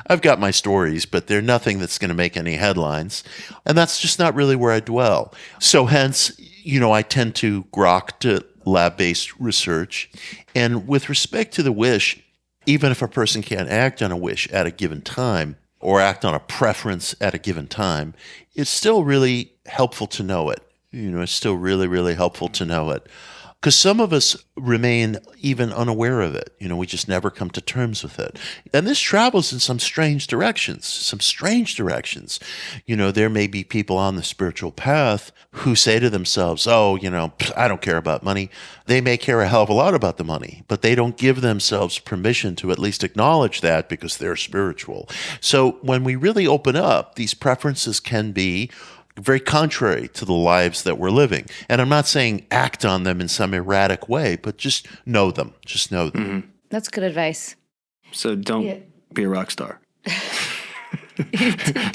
I've got my stories, but they're nothing that's going to make any headlines. And that's just not really where I dwell. So hence, I tend to grok to lab-based research. And with respect to the wish, even if a person can't act on a wish at a given time or act on a preference at a given time, it's still really helpful to know it. It's still really, really helpful to know it. Because some of us remain even unaware of it. We just never come to terms with it. And this travels in some strange directions. There may be people on the spiritual path who say to themselves, I don't care about money. They may care a hell of a lot about the money, but they don't give themselves permission to at least acknowledge that because they're spiritual. So when we really open up, these preferences can be very contrary to the lives that we're living. And I'm not saying act on them in some erratic way, but just know them. Just know them. That's good advice. So don't be a rock star.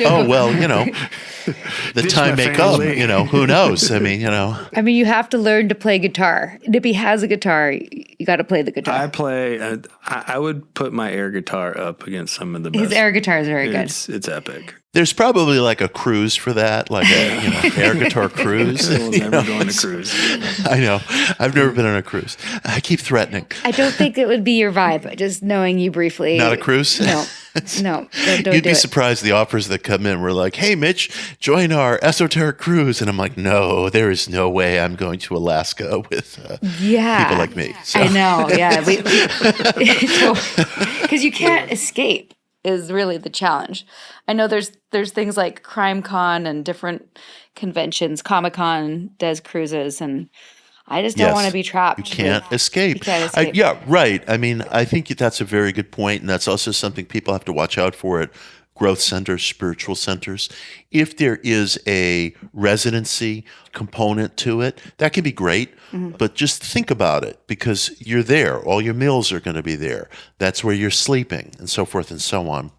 Oh, well, the Ditch time my may come, family. who knows? I mean, I mean, you have to learn to play guitar. Nippy has a guitar. You got to play the guitar. I play. I would put my air guitar up against some of the best. His air guitar is very good. It's epic. there's probably like a cruise for that, like a air guitar cruise. We'll never go on a cruise. I know. I've never been on a cruise. I keep threatening. I don't think it would be your vibe, just knowing you briefly. Not a cruise? No, don't You'd do be it. surprised the offers that come in. We're like, hey, Mitch, join our esoteric cruise. And I'm like, no, there is no way I'm going to Alaska with people like me. So. I know. Yeah. Because you can't escape is really the challenge. I know there's things like Crime Con and different conventions. Comic-Con does cruises, and I just don't want to be trapped. You can't escape. You can't escape. Yeah, right. I mean, I think that's a very good point, and that's also something people have to watch out for at growth centers, spiritual centers. If there is a residency component to it, that can be great, but just think about it because you're there. All your meals are going to be there. That's where you're sleeping, and so forth and so on.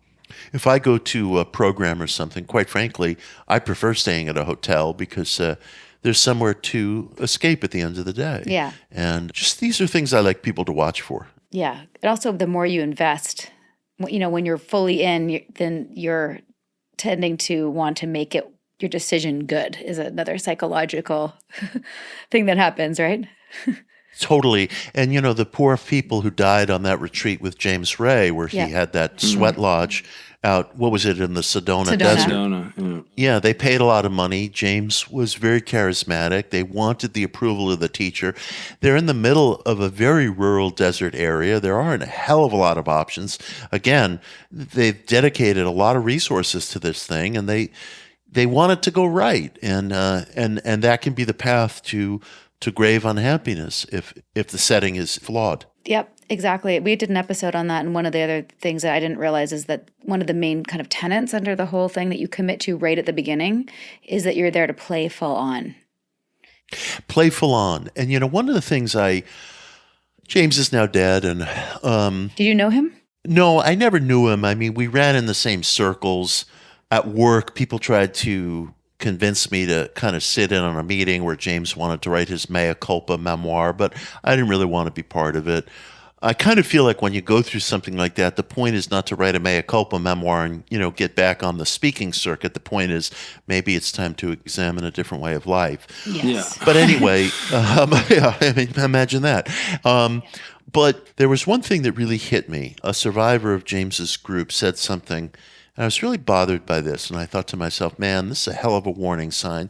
If I go to a program or something, quite frankly, I prefer staying at a hotel because there's somewhere to escape at the end of the day. Yeah. And just these are things I like people to watch for. Yeah. And also, the more you invest, when you're fully in, then you're tending to want to make it your decision good is another psychological thing that happens, right? Totally. And, the poor people who died on that retreat with James Ray, where he had that sweat lodge out, what was it, in the Sedona Desert? Sedona, Yeah, they paid a lot of money. James was very charismatic. They wanted the approval of the teacher. They're in the middle of a very rural desert area. There aren't a hell of a lot of options. Again, they've dedicated a lot of resources to this thing, and they want it to go right. And that can be the path to grave unhappiness if the setting is flawed. Yep, exactly. We did an episode on that, and one of the other things that I didn't realize is that one of the main kind of tenets under the whole thing that you commit to right at the beginning is that you're there to play full on. Play full on. And, one of the things James is now dead, and Did you know him? no, I never knew him. I mean, we ran in the same circles. At work, people tried to convinced me to kind of sit in on a meeting where James wanted to write his mea culpa memoir, but I didn't really want to be part of it. I kind of feel like when you go through something like that, the point is not to write a mea culpa memoir and, get back on the speaking circuit. The point is maybe it's time to examine a different way of life. Yes. Yeah. But anyway, I mean, imagine that. But there was one thing that really hit me. A survivor of James's group said something, and I was really bothered by this, and I thought to myself, man, this is a hell of a warning sign.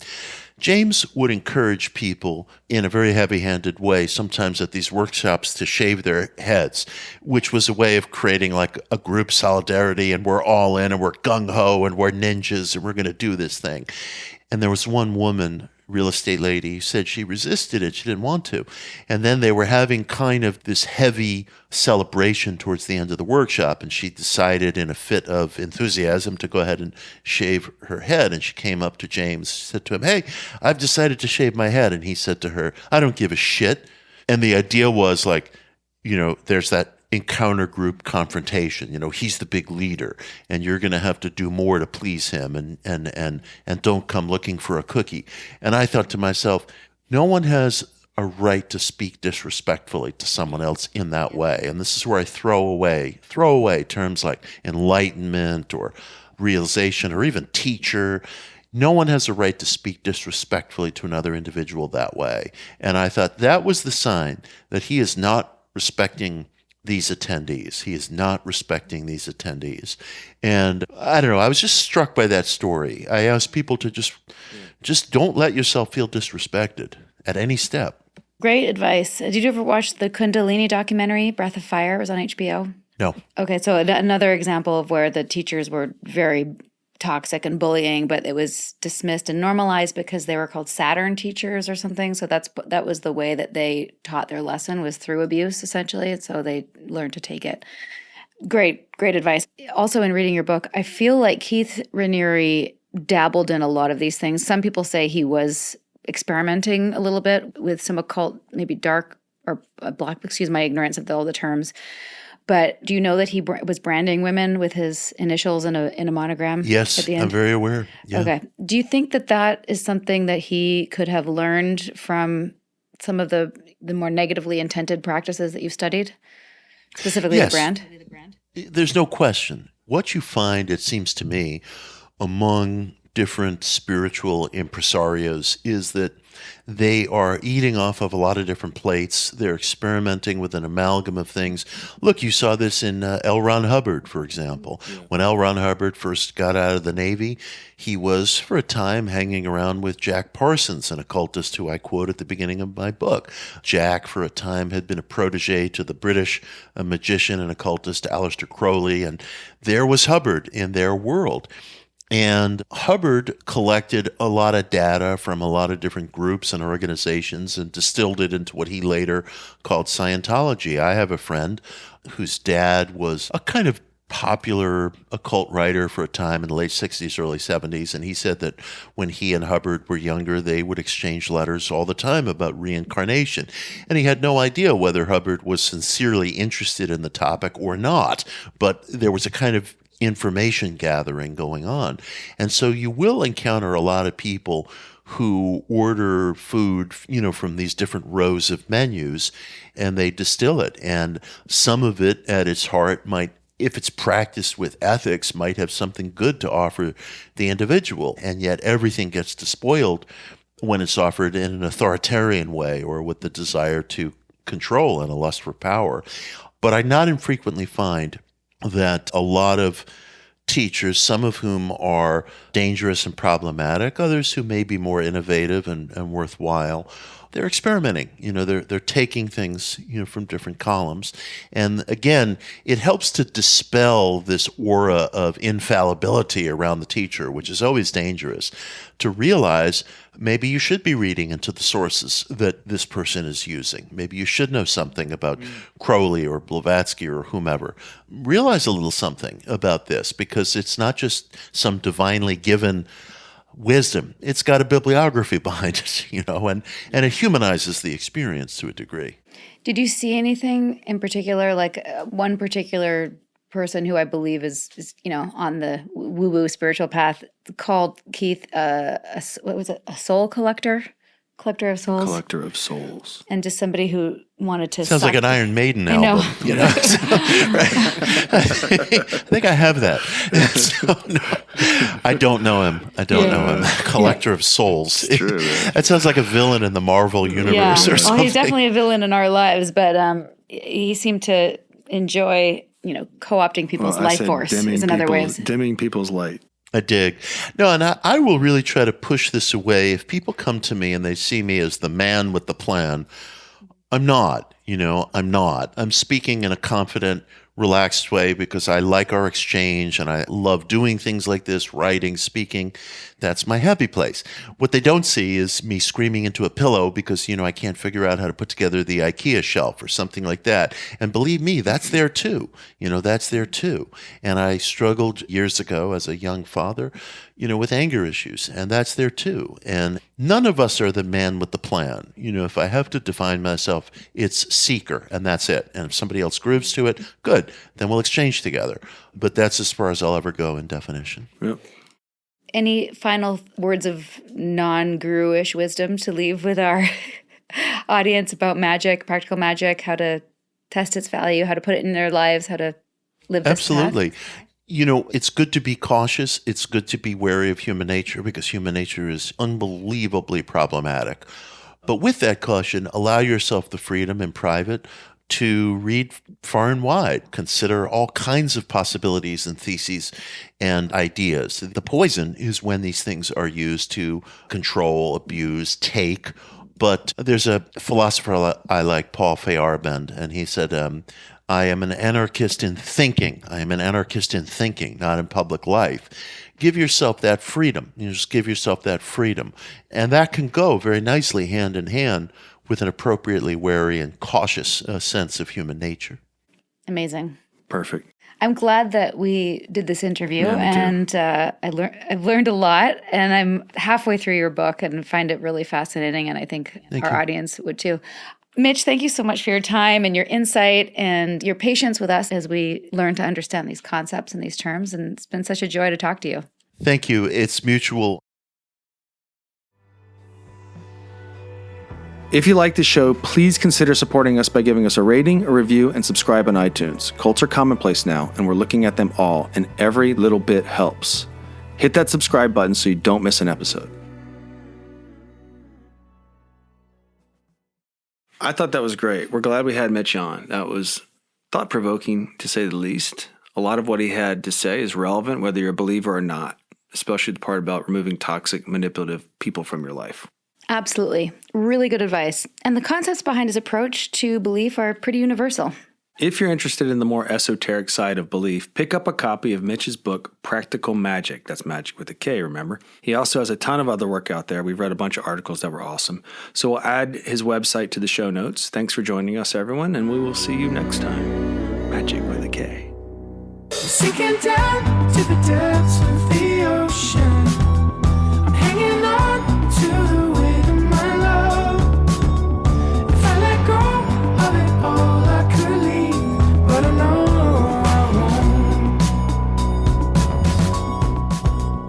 James would encourage people in a very heavy-handed way, sometimes at these workshops, to shave their heads, which was a way of creating like a group solidarity, and we're all in, and we're gung-ho, and we're ninjas, and we're going to do this thing. And there was one woman, real estate lady, who said she resisted it. She didn't want to. And then they were having kind of this heavy celebration towards the end of the workshop, and she decided in a fit of enthusiasm to go ahead and shave her head. And she came up to James, said to him, hey, I've decided to shave my head. And he said to her, I don't give a shit. And the idea was like, there's that encounter group confrontation. He's the big leader, and you're going to have to do more to please him, and don't come looking for a cookie. And I thought to myself, no one has a right to speak disrespectfully to someone else in that way. And this is where I throw away terms like enlightenment or realization or even teacher. No one has a right to speak disrespectfully to another individual that way. And I thought that was the sign that he is not respecting these attendees. He is not respecting these attendees. And I don't know, I was just struck by that story. I asked people to just don't let yourself feel disrespected at any step. Great advice. Did you ever watch the Kundalini documentary, Breath of Fire? It was on HBO. No. Okay, so another example of where the teachers were very toxic and bullying, but it was dismissed and normalized because they were called Saturn teachers or something. So that was the way that they taught their lesson, was through abuse, essentially. And so they learned to take it. Great advice. Also, in reading your book, I feel like Keith Raniere dabbled in a lot of these things. Some people say he was experimenting a little bit with some occult, maybe dark or black, excuse my ignorance of all the terms. But do you know that he was branding women with his initials in a monogram Yes, at the end? I'm very aware. Yeah. Okay. Do you think that is something that he could have learned from some of the more negatively intended practices that you've studied, specifically Yes. the brand? There's no question. What you find, it seems to me, among different spiritual impresarios is that they are eating off of a lot of different plates. They're experimenting with an amalgam of things. Look, you saw this in L. Ron Hubbard, for example. When L. Ron Hubbard first got out of the Navy, he was, for a time, hanging around with Jack Parsons, an occultist who I quote at the beginning of my book. Jack, for a time, had been a protege to the British magician and occultist Aleister Crowley, and there was Hubbard in their world. And Hubbard collected a lot of data from a lot of different groups and organizations and distilled it into what he later called Scientology. I have a friend whose dad was a kind of popular occult writer for a time in the late 60s, early 70s, and he said that when he and Hubbard were younger, they would exchange letters all the time about reincarnation. And he had no idea whether Hubbard was sincerely interested in the topic or not, but there was a kind of information gathering going on. And so you will encounter a lot of people who order food, from these different rows of menus, and they distill it. And some of it at its heart might, if it's practiced with ethics, might have something good to offer the individual. And yet everything gets despoiled when it's offered in an authoritarian way or with the desire to control and a lust for power. But I not infrequently find that a lot of teachers, some of whom are dangerous and problematic, others who may be more innovative and worthwhile, they're experimenting. They're taking things, from different columns. And again, it helps to dispel this aura of infallibility around the teacher, which is always dangerous, to realize maybe you should be reading into the sources that this person is using. Maybe you should know something about Crowley or Blavatsky or whomever. Realize a little something about this, because it's not just some divinely given wisdom. It's got a bibliography behind it, and it humanizes the experience to a degree. Did you see anything in particular, like one particular person who I believe is on the woo-woo spiritual path, called Keith, a soul collector of souls? Collector of souls. And just somebody who wanted to Sounds like an Iron Maiden album. Right? I think I have that. So, no, I don't know him. Collector of souls. It's true, man. That sounds like a villain in the Marvel universe or something. Well, he's definitely a villain in our lives, but he seemed to enjoy, co-opting people's life force is another way of dimming people's light. I dig. No, and I will really try to push this away. If people come to me and they see me as the man with the plan, I'm not. I'm not. I'm speaking in a confident, relaxed way because I like our exchange and I love doing things like this, writing, speaking. That's my happy place. What they don't see is me screaming into a pillow because, I can't figure out how to put together the IKEA shelf or something like that. And believe me, that's there too. That's there too. And I struggled years ago as a young father, with anger issues, and that's there too. And none of us are the man with the plan. If I have to define myself, it's seeker, and that's it. And if somebody else grooves to it, good, then we'll exchange together. But that's as far as I'll ever go in definition. Yep. Any final words of non-guru-ish wisdom to leave with our audience about magic, practical magic, how to test its value, how to put it in their lives, how to live this Absolutely. path? It's good to be cautious. It's good to be wary of human nature because human nature is unbelievably problematic. But with that caution, allow yourself the freedom in private to read far and wide, consider all kinds of possibilities and theses and ideas. The poison is when these things are used to control, abuse, take. But there's a philosopher I like, Paul Feyerabend, and he said, I am an anarchist in thinking. I am an anarchist in thinking, not in public life. Give yourself that freedom. Just give yourself that freedom. And that can go very nicely hand in hand with an appropriately wary and cautious sense of human nature. Amazing. Perfect. I'm glad that we did this interview, Yeah, me too. and I've learned a lot, and I'm halfway through your book and find it really fascinating, and I think our audience would too. Mitch, thank you so much for your time and your insight and your patience with us as we learn to understand these concepts and these terms. And it's been such a joy to talk to you. Thank you. It's mutual. If you like the show, please consider supporting us by giving us a rating, a review, and subscribe on iTunes. Cults are commonplace now, and we're looking at them all, and every little bit helps. Hit that subscribe button so you don't miss an episode. I thought that was great. We're glad we had Mitch on. That was thought-provoking, to say the least. A lot of what he had to say is relevant whether you're a believer or not, especially the part about removing toxic, manipulative people from your life. Absolutely. Really good advice. And the concepts behind his approach to belief are pretty universal. If you're interested in the more esoteric side of belief, pick up a copy of Mitch's book, Practical Magic. That's magic with a K, remember? He also has a ton of other work out there. We've read a bunch of articles that were awesome. So we'll add his website to the show notes. Thanks for joining us, everyone, and we will see you next time. Magic with a K. Sinking down to the depths of the ocean. I'm hanging on to the weight of my love. If I let go of it all, I could leave, but I know I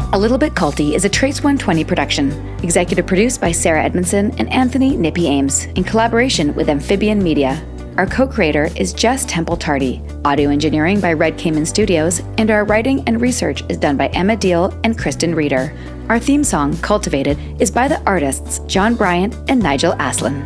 won't. A Little Bit Culty is a Trace 120 production, executive produced by Sarah Edmondson and Anthony Nippy Ames, in collaboration with Amphibian Media. Our co-creator is Jess Tardy. Audio engineering by Red Cayman Studios, and our writing and research is done by Emma Deal and Kristen Reiter. Our theme song, Cultivated, is by the artists John Bryant and Nigel Aslin.